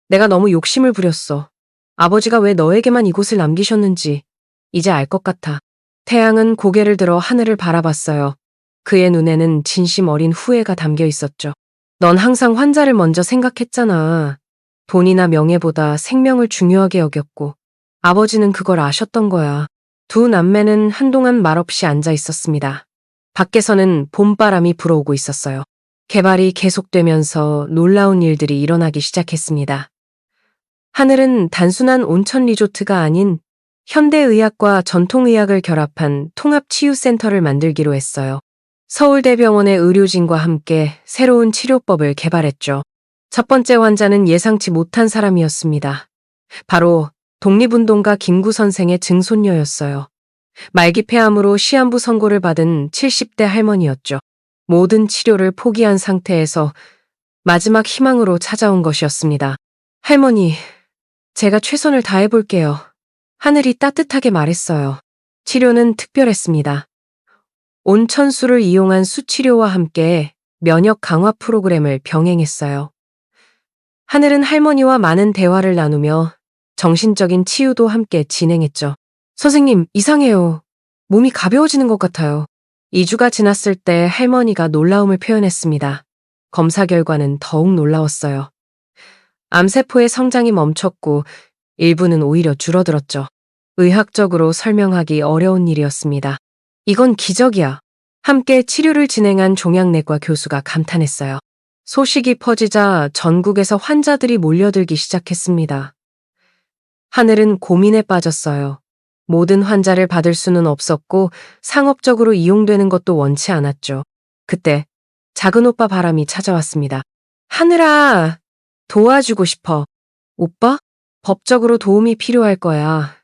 내가 너무 욕심을 부렸어. 아버지가 왜 너에게만 이곳을 남기셨는지 이제 알 것 같아. 태양은 고개를 들어 하늘을 바라봤어요. 그의 눈에는 진심 어린 후회가 담겨 있었죠. 넌 항상 환자를 먼저 생각했잖아. 돈이나 명예보다 생명을 중요하게 여겼고 아버지는 그걸 아셨던 거야. 두 남매는 한동안 말없이 앉아 있었습니다. 밖에서는 봄바람이 불어오고 있었어요. 개발이 계속되면서 놀라운 일들이 일어나기 시작했습니다. 하늘은 단순한 온천 리조트가 아닌 현대의학과 전통의학을 결합한 통합치유센터를 만들기로 했어요. 서울대병원의 의료진과 함께 새로운 치료법을 개발했죠. 첫 번째 환자는 예상치 못한 사람이었습니다. 바로 독립운동가 김구 선생의 증손녀였어요. 말기 폐암으로 시한부 선고를 받은 70대 할머니였죠. 모든 치료를 포기한 상태에서 마지막 희망으로 찾아온 것이었습니다. 할머니, 제가 최선을 다해볼게요. 하늘이 따뜻하게 말했어요. 치료는 특별했습니다. 온천수를 이용한 수치료와 함께 면역 강화 프로그램을 병행했어요. 하늘은 할머니와 많은 대화를 나누며 정신적인 치유도 함께 진행했죠. 선생님, 이상해요. 몸이 가벼워지는 것 같아요. 2주가 지났을 때 할머니가 놀라움을 표현했습니다. 검사 결과는 더욱 놀라웠어요. 암세포의 성장이 멈췄고 일부는 오히려 줄어들었죠. 의학적으로 설명하기 어려운 일이었습니다. 이건 기적이야. 함께 치료를 진행한 종양내과 교수가 감탄했어요. 소식이 퍼지자 전국에서 환자들이 몰려들기 시작했습니다. 하늘은 고민에 빠졌어요. 모든 환자를 받을 수는 없었고 상업적으로 이용되는 것도 원치 않았죠. 그때 작은 오빠 바람이 찾아왔습니다. 하늘아, 도와주고 싶어. 오빠? 법적으로 도움이 필요할 거야.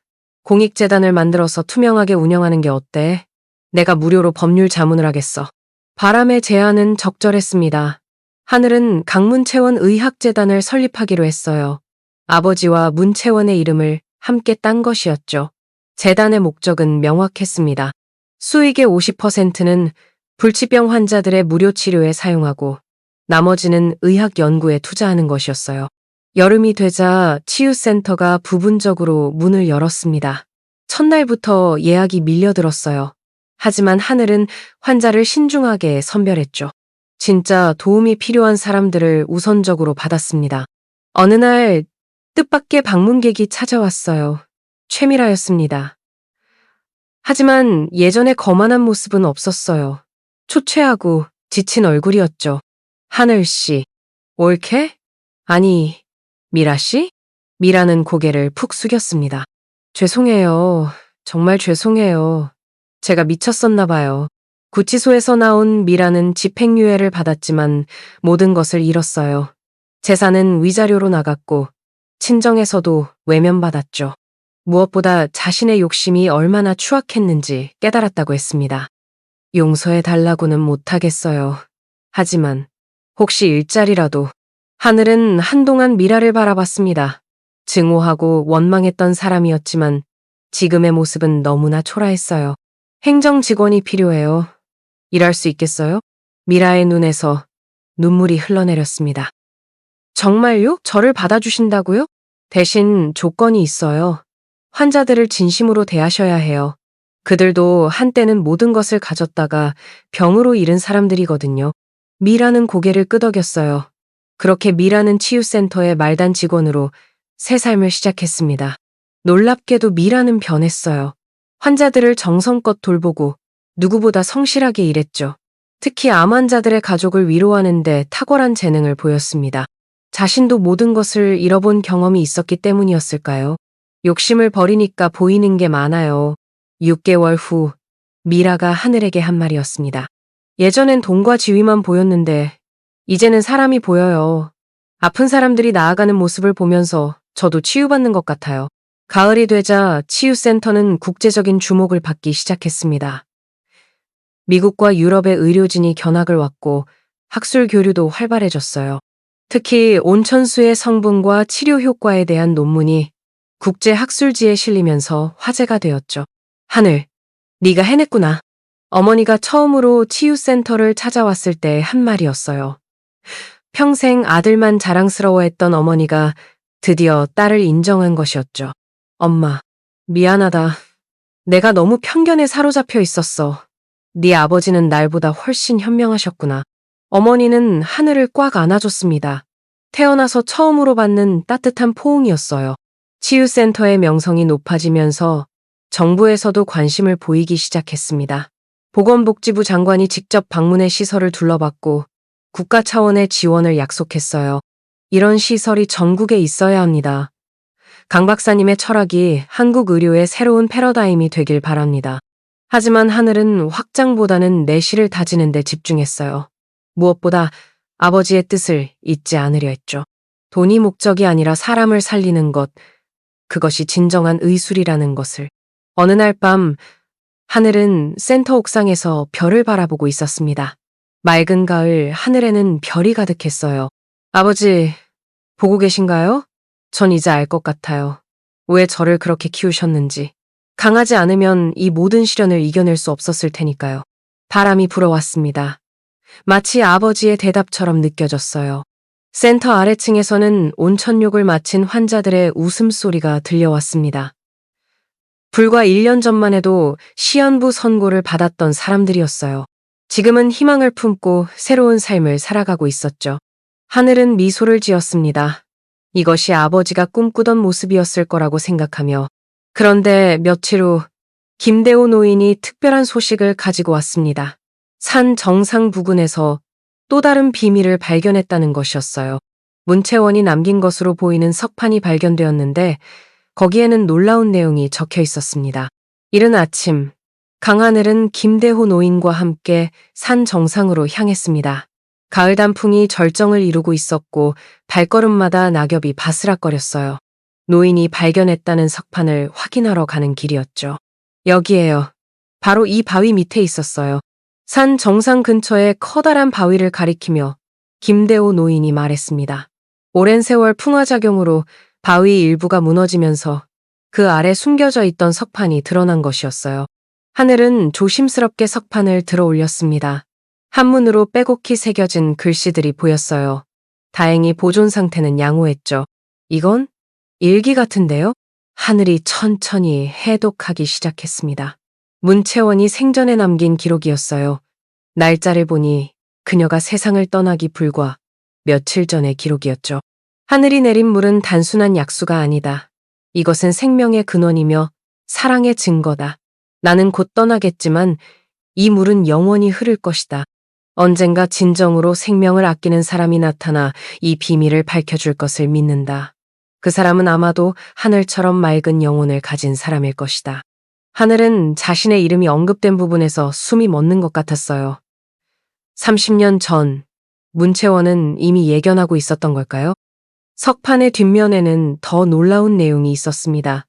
공익재단을 만들어서 투명하게 운영하는 게 어때? 내가 무료로 법률 자문을 하겠어. 바람의 제안은 적절했습니다. 하늘은 강문채원 의학재단을 설립하기로 했어요. 아버지와 문채원의 이름을 함께 딴 것이었죠. 재단의 목적은 명확했습니다. 수익의 50%는 불치병 환자들의 무료 치료에 사용하고 나머지는 의학 연구에 투자하는 것이었어요. 여름이 되자 치유센터가 부분적으로 문을 열었습니다. 첫날부터 예약이 밀려들었어요. 하지만 하늘은 환자를 신중하게 선별했죠. 진짜 도움이 필요한 사람들을 우선적으로 받았습니다. 어느 날 뜻밖의 방문객이 찾아왔어요. 최미라였습니다. 하지만 예전의 거만한 모습은 없었어요. 초췌하고 지친 얼굴이었죠. 하늘씨, 옳게? 아니, 미라씨? 미라는 고개를 푹 숙였습니다. 죄송해요. 정말 죄송해요. 제가 미쳤었나 봐요. 구치소에서 나온 미라는 집행유예를 받았지만 모든 것을 잃었어요. 재산은 위자료로 나갔고 친정에서도 외면받았죠. 무엇보다 자신의 욕심이 얼마나 추악했는지 깨달았다고 했습니다. 용서해 달라고는 못하겠어요. 하지만 혹시 일자리라도. 하늘은 한동안 미라를 바라봤습니다. 증오하고 원망했던 사람이었지만 지금의 모습은 너무나 초라했어요. 행정 직원이 필요해요. 일할 수 있겠어요? 미라의 눈에서 눈물이 흘러내렸습니다. 정말요? 저를 받아주신다고요? 대신 조건이 있어요. 환자들을 진심으로 대하셔야 해요. 그들도 한때는 모든 것을 가졌다가 병으로 잃은 사람들이거든요. 미라는 고개를 끄덕였어요. 그렇게 미라는 치유센터의 말단 직원으로 새 삶을 시작했습니다. 놀랍게도 미라는 변했어요. 환자들을 정성껏 돌보고 누구보다 성실하게 일했죠. 특히 암 환자들의 가족을 위로하는 데 탁월한 재능을 보였습니다. 자신도 모든 것을 잃어본 경험이 있었기 때문이었을까요? 욕심을 버리니까 보이는 게 많아요. 6개월 후 미라가 하늘에게 한 말이었습니다. 예전엔 돈과 지위만 보였는데 이제는 사람이 보여요. 아픈 사람들이 나아가는 모습을 보면서 저도 치유받는 것 같아요. 가을이 되자 치유센터는 국제적인 주목을 받기 시작했습니다. 미국과 유럽의 의료진이 견학을 왔고 학술 교류도 활발해졌어요. 특히 온천수의 성분과 치료 효과에 대한 논문이 국제 학술지에 실리면서 화제가 되었죠. 하늘, 네가 해냈구나. 어머니가 처음으로 치유센터를 찾아왔을 때 한 말이었어요. 평생 아들만 자랑스러워했던 어머니가 드디어 딸을 인정한 것이었죠. 엄마, 미안하다. 내가 너무 편견에 사로잡혀 있었어. 네 아버지는 날보다 훨씬 현명하셨구나. 어머니는 하늘을 꽉 안아줬습니다. 태어나서 처음으로 받는 따뜻한 포옹이었어요. 치유센터의 명성이 높아지면서 정부에서도 관심을 보이기 시작했습니다. 보건복지부 장관이 직접 방문해 시설을 둘러봤고 국가 차원의 지원을 약속했어요. 이런 시설이 전국에 있어야 합니다. 강 박사님의 철학이 한국 의료의 새로운 패러다임이 되길 바랍니다. 하지만 하늘은 확장보다는 내실을 다지는 데 집중했어요. 무엇보다 아버지의 뜻을 잊지 않으려 했죠. 돈이 목적이 아니라 사람을 살리는 것, 그것이 진정한 의술이라는 것을. 어느 날 밤 하늘은 센터 옥상에서 별을 바라보고 있었습니다. 맑은 가을 하늘에는 별이 가득했어요. 아버지, 보고 계신가요? 전 이제 알 것 같아요. 왜 저를 그렇게 키우셨는지. 강하지 않으면 이 모든 시련을 이겨낼 수 없었을 테니까요. 바람이 불어왔습니다. 마치 아버지의 대답처럼 느껴졌어요. 센터 아래층에서는 온천욕을 마친 환자들의 웃음소리가 들려왔습니다. 불과 1년 전만 해도 시한부 선고를 받았던 사람들이었어요. 지금은 희망을 품고 새로운 삶을 살아가고 있었죠. 하늘은 미소를 지었습니다. 이것이 아버지가 꿈꾸던 모습이었을 거라고 생각하며. 그런데 며칠 후 김대호 노인이 특별한 소식을 가지고 왔습니다. 산 정상 부근에서 또 다른 비밀을 발견했다는 것이었어요. 문채원이 남긴 것으로 보이는 석판이 발견되었는데 거기에는 놀라운 내용이 적혀 있었습니다. 이른 아침, 강하늘은 김대호 노인과 함께 산 정상으로 향했습니다. 가을 단풍이 절정을 이루고 있었고 발걸음마다 낙엽이 바스락거렸어요. 노인이 발견했다는 석판을 확인하러 가는 길이었죠. 여기에요. 바로 이 바위 밑에 있었어요. 산 정상 근처의 커다란 바위를 가리키며 김대호 노인이 말했습니다. 오랜 세월 풍화작용으로 바위 일부가 무너지면서 그 아래 숨겨져 있던 석판이 드러난 것이었어요. 하늘은 조심스럽게 석판을 들어 올렸습니다. 한문으로 빼곡히 새겨진 글씨들이 보였어요. 다행히 보존 상태는 양호했죠. 이건 일기 같은데요? 하늘이 천천히 해독하기 시작했습니다. 문채원이 생전에 남긴 기록이었어요. 날짜를 보니 그녀가 세상을 떠나기 불과 며칠 전의 기록이었죠. 하늘이 내린 물은 단순한 약수가 아니다. 이것은 생명의 근원이며 사랑의 증거다. 나는 곧 떠나겠지만 이 물은 영원히 흐를 것이다. 언젠가 진정으로 생명을 아끼는 사람이 나타나 이 비밀을 밝혀줄 것을 믿는다. 그 사람은 아마도 하늘처럼 맑은 영혼을 가진 사람일 것이다. 하늘은 자신의 이름이 언급된 부분에서 숨이 멎는 것 같았어요. 30년 전, 문채원은 이미 예견하고 있었던 걸까요? 석판의 뒷면에는 더 놀라운 내용이 있었습니다.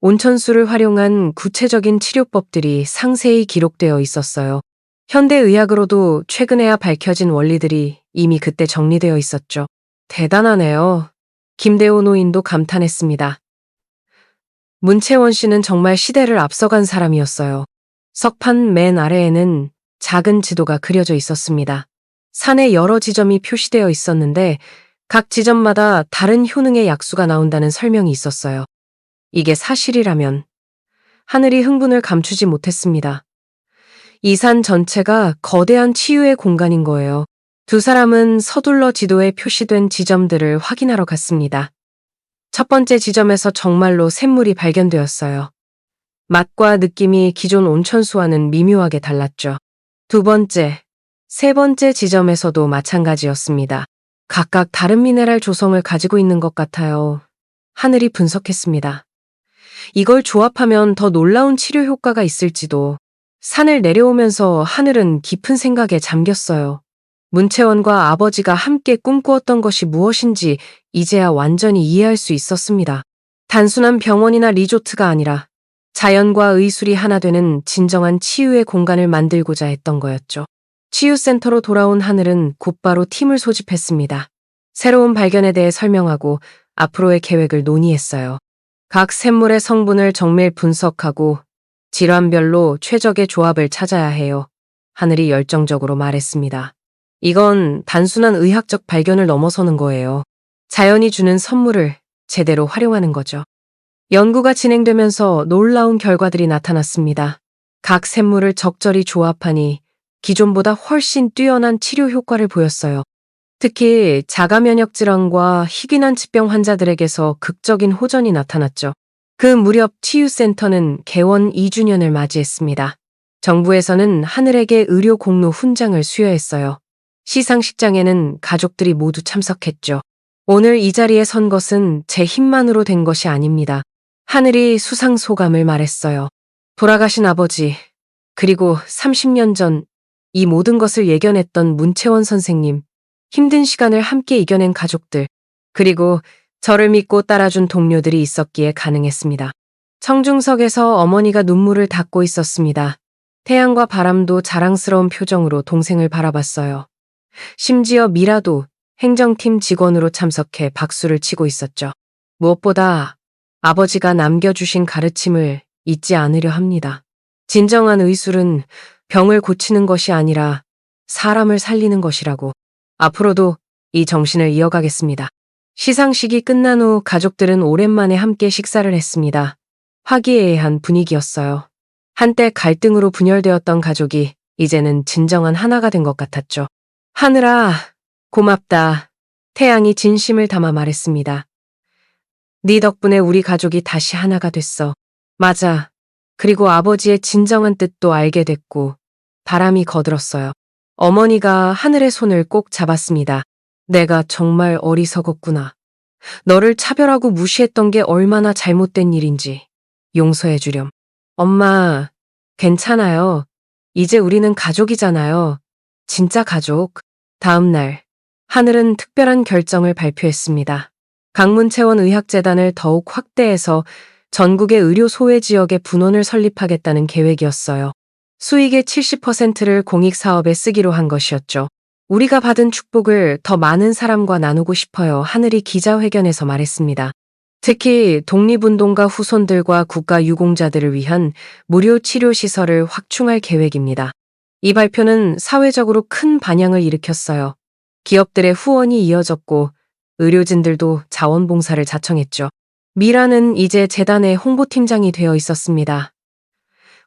온천수를 활용한 구체적인 치료법들이 상세히 기록되어 있었어요. 현대의학으로도 최근에야 밝혀진 원리들이 이미 그때 정리되어 있었죠. 대단하네요. 김대호 노인도 감탄했습니다. 문채원 씨는 정말 시대를 앞서간 사람이었어요. 석판 맨 아래에는 작은 지도가 그려져 있었습니다. 산의 여러 지점이 표시되어 있었는데 각 지점마다 다른 효능의 약수가 나온다는 설명이 있었어요. 이게 사실이라면 하늘이 흥분을 감추지 못했습니다. 이 산 전체가 거대한 치유의 공간인 거예요. 두 사람은 서둘러 지도에 표시된 지점들을 확인하러 갔습니다. 첫 번째 지점에서 정말로 샘물이 발견되었어요. 맛과 느낌이 기존 온천수와는 미묘하게 달랐죠. 두 번째, 세 번째 지점에서도 마찬가지였습니다. 각각 다른 미네랄 조성을 가지고 있는 것 같아요. 하늘이 분석했습니다. 이걸 조합하면 더 놀라운 치료 효과가 있을지도. 산을 내려오면서 하늘은 깊은 생각에 잠겼어요. 문채원과 아버지가 함께 꿈꾸었던 것이 무엇인지 이제야 완전히 이해할 수 있었습니다. 단순한 병원이나 리조트가 아니라 자연과 의술이 하나 되는 진정한 치유의 공간을 만들고자 했던 거였죠. 치유센터로 돌아온 하늘은 곧바로 팀을 소집했습니다. 새로운 발견에 대해 설명하고 앞으로의 계획을 논의했어요. 각 샘물의 성분을 정밀 분석하고 질환별로 최적의 조합을 찾아야 해요. 하늘이 열정적으로 말했습니다. 이건 단순한 의학적 발견을 넘어서는 거예요. 자연이 주는 선물을 제대로 활용하는 거죠. 연구가 진행되면서 놀라운 결과들이 나타났습니다. 각 샘물을 적절히 조합하니 기존보다 훨씬 뛰어난 치료 효과를 보였어요. 특히 자가 면역 질환과 희귀난치병 환자들에게서 극적인 호전이 나타났죠. 그 무렵 치유센터는 개원 2주년을 맞이했습니다. 정부에서는 하늘에게 의료 공로 훈장을 수여했어요. 시상식장에는 가족들이 모두 참석했죠. 오늘 이 자리에 선 것은 제 힘만으로 된 것이 아닙니다. 하늘이 수상 소감을 말했어요. 돌아가신 아버지, 그리고 30년 전 이 모든 것을 예견했던 문채원 선생님, 힘든 시간을 함께 이겨낸 가족들, 그리고 저를 믿고 따라준 동료들이 있었기에 가능했습니다. 청중석에서 어머니가 눈물을 닦고 있었습니다. 태양과 바람도 자랑스러운 표정으로 동생을 바라봤어요. 심지어 미라도 행정팀 직원으로 참석해 박수를 치고 있었죠. 무엇보다 아버지가 남겨주신 가르침을 잊지 않으려 합니다. 진정한 의술은 병을 고치는 것이 아니라 사람을 살리는 것이라고. 앞으로도 이 정신을 이어가겠습니다. 시상식이 끝난 후 가족들은 오랜만에 함께 식사를 했습니다. 화기애애한 분위기였어요. 한때 갈등으로 분열되었던 가족이 이제는 진정한 하나가 된 것 같았죠. 하늘아, 고맙다. 태양이 진심을 담아 말했습니다. 네 덕분에 우리 가족이 다시 하나가 됐어. 맞아. 그리고 아버지의 진정한 뜻도 알게 됐고 바람이 거들었어요. 어머니가 하늘의 손을 꼭 잡았습니다. 내가 정말 어리석었구나. 너를 차별하고 무시했던 게 얼마나 잘못된 일인지 용서해 주렴. 엄마, 괜찮아요. 이제 우리는 가족이잖아요. 진짜 가족. 다음 날, 하늘은 특별한 결정을 발표했습니다. 강문채원 의학재단을 더욱 확대해서 전국의 의료 소외 지역에 분원을 설립하겠다는 계획이었어요. 수익의 70%를 공익사업에 쓰기로 한 것이었죠. 우리가 받은 축복을 더 많은 사람과 나누고 싶어요. 하늘이 기자회견에서 말했습니다. 특히 독립운동가 후손들과 국가유공자들을 위한 무료 치료시설을 확충할 계획입니다. 이 발표는 사회적으로 큰 반향을 일으켰어요. 기업들의 후원이 이어졌고 의료진들도 자원봉사를 자청했죠. 미라는 이제 재단의 홍보팀장이 되어 있었습니다.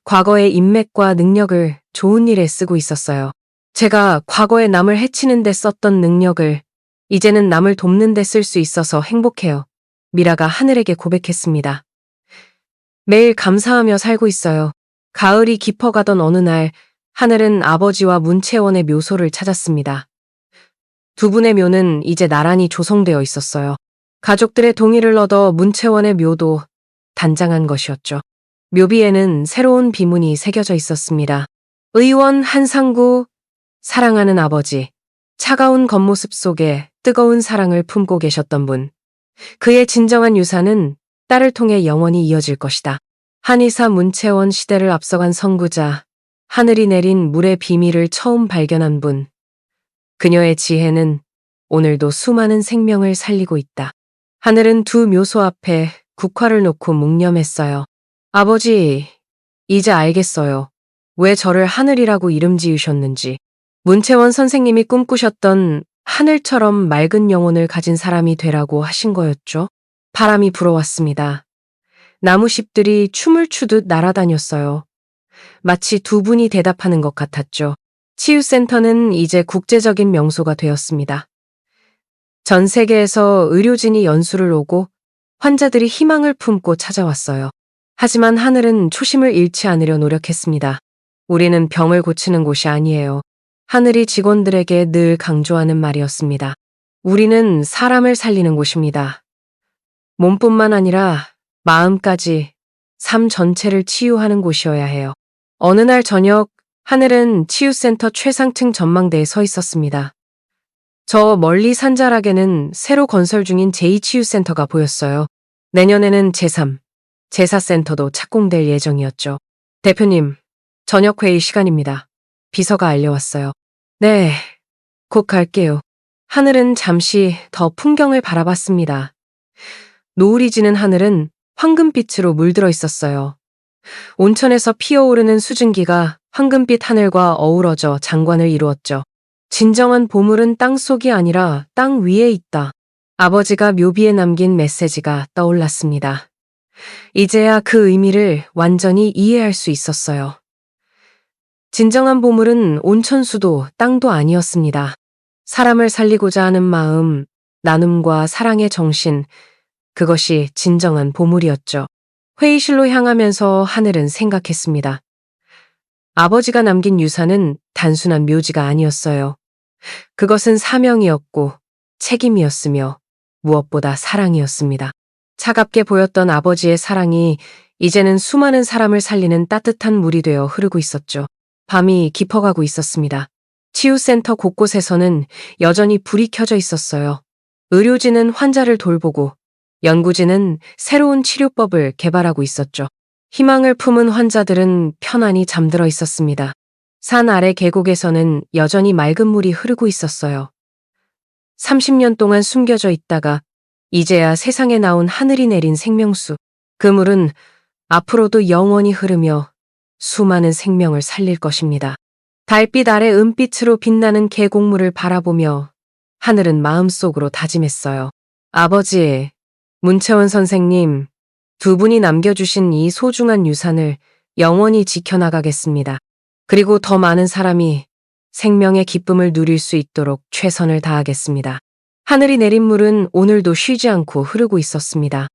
과거의 인맥과 능력을 좋은 일에 쓰고 있었어요. 제가 과거에 남을 해치는 데 썼던 능력을 이제는 남을 돕는 데 쓸 수 있어서 행복해요. 미라가 하늘에게 고백했습니다. 매일 감사하며 살고 있어요. 가을이 깊어가던 어느 날 하늘은 아버지와 문채원의 묘소를 찾았습니다. 두 분의 묘는 이제 나란히 조성되어 있었어요. 가족들의 동의를 얻어 문채원의 묘도 단장한 것이었죠. 묘비에는 새로운 비문이 새겨져 있었습니다. 의원 한상구, 사랑하는 아버지. 차가운 겉모습 속에 뜨거운 사랑을 품고 계셨던 분. 그의 진정한 유산은 딸을 통해 영원히 이어질 것이다. 한의사 문채원 시대를 앞서간 선구자, 하늘이 내린 물의 비밀을 처음 발견한 분. 그녀의 지혜는 오늘도 수많은 생명을 살리고 있다. 하늘은 두 묘소 앞에 국화를 놓고 묵념했어요. 아버지, 이제 알겠어요. 왜 저를 하늘이라고 이름 지으셨는지. 문채원 선생님이 꿈꾸셨던 하늘처럼 맑은 영혼을 가진 사람이 되라고 하신 거였죠. 바람이 불어왔습니다. 나무잎들이 춤을 추듯 날아다녔어요. 마치 두 분이 대답하는 것 같았죠. 치유센터는 이제 국제적인 명소가 되었습니다. 전 세계에서 의료진이 연수를 오고 환자들이 희망을 품고 찾아왔어요. 하지만 하늘은 초심을 잃지 않으려 노력했습니다. 우리는 병을 고치는 곳이 아니에요. 하늘이 직원들에게 늘 강조하는 말이었습니다. 우리는 사람을 살리는 곳입니다. 몸뿐만 아니라 마음까지, 삶 전체를 치유하는 곳이어야 해요. 어느 날 저녁, 하늘은 치유센터 최상층 전망대에 서 있었습니다. 저 멀리 산자락에는 새로 건설 중인 제2치유센터가 보였어요. 내년에는 제3, 제4센터도 착공될 예정이었죠. 대표님, 저녁 회의 시간입니다. 비서가 알려왔어요. 네, 곧 갈게요. 하늘은 잠시 더 풍경을 바라봤습니다. 노을이 지는 하늘은 황금빛으로 물들어 있었어요. 온천에서 피어오르는 수증기가 황금빛 하늘과 어우러져 장관을 이루었죠. 진정한 보물은 땅속이 아니라 땅 위에 있다. 아버지가 묘비에 남긴 메시지가 떠올랐습니다. 이제야 그 의미를 완전히 이해할 수 있었어요. 진정한 보물은 온천수도 땅도 아니었습니다. 사람을 살리고자 하는 마음, 나눔과 사랑의 정신, 그것이 진정한 보물이었죠. 회의실로 향하면서 하늘은 생각했습니다. 아버지가 남긴 유산은 단순한 묘지가 아니었어요. 그것은 사명이었고 책임이었으며 무엇보다 사랑이었습니다. 차갑게 보였던 아버지의 사랑이 이제는 수많은 사람을 살리는 따뜻한 물이 되어 흐르고 있었죠. 밤이 깊어가고 있었습니다. 치유센터 곳곳에서는 여전히 불이 켜져 있었어요. 의료진은 환자를 돌보고 연구진은 새로운 치료법을 개발하고 있었죠. 희망을 품은 환자들은 편안히 잠들어 있었습니다. 산 아래 계곡에서는 여전히 맑은 물이 흐르고 있었어요. 30년 동안 숨겨져 있다가 이제야 세상에 나온 하늘이 내린 생명수. 그 물은 앞으로도 영원히 흐르며 수많은 생명을 살릴 것입니다. 달빛 아래 은빛으로 빛나는 계곡물을 바라보며 하늘은 마음속으로 다짐했어요. 아버지, 문채원 선생님, 두 분이 남겨주신 이 소중한 유산을 영원히 지켜나가겠습니다. 그리고 더 많은 사람이 생명의 기쁨을 누릴 수 있도록 최선을 다하겠습니다. 하늘이 내린 물은 오늘도 쉬지 않고 흐르고 있었습니다.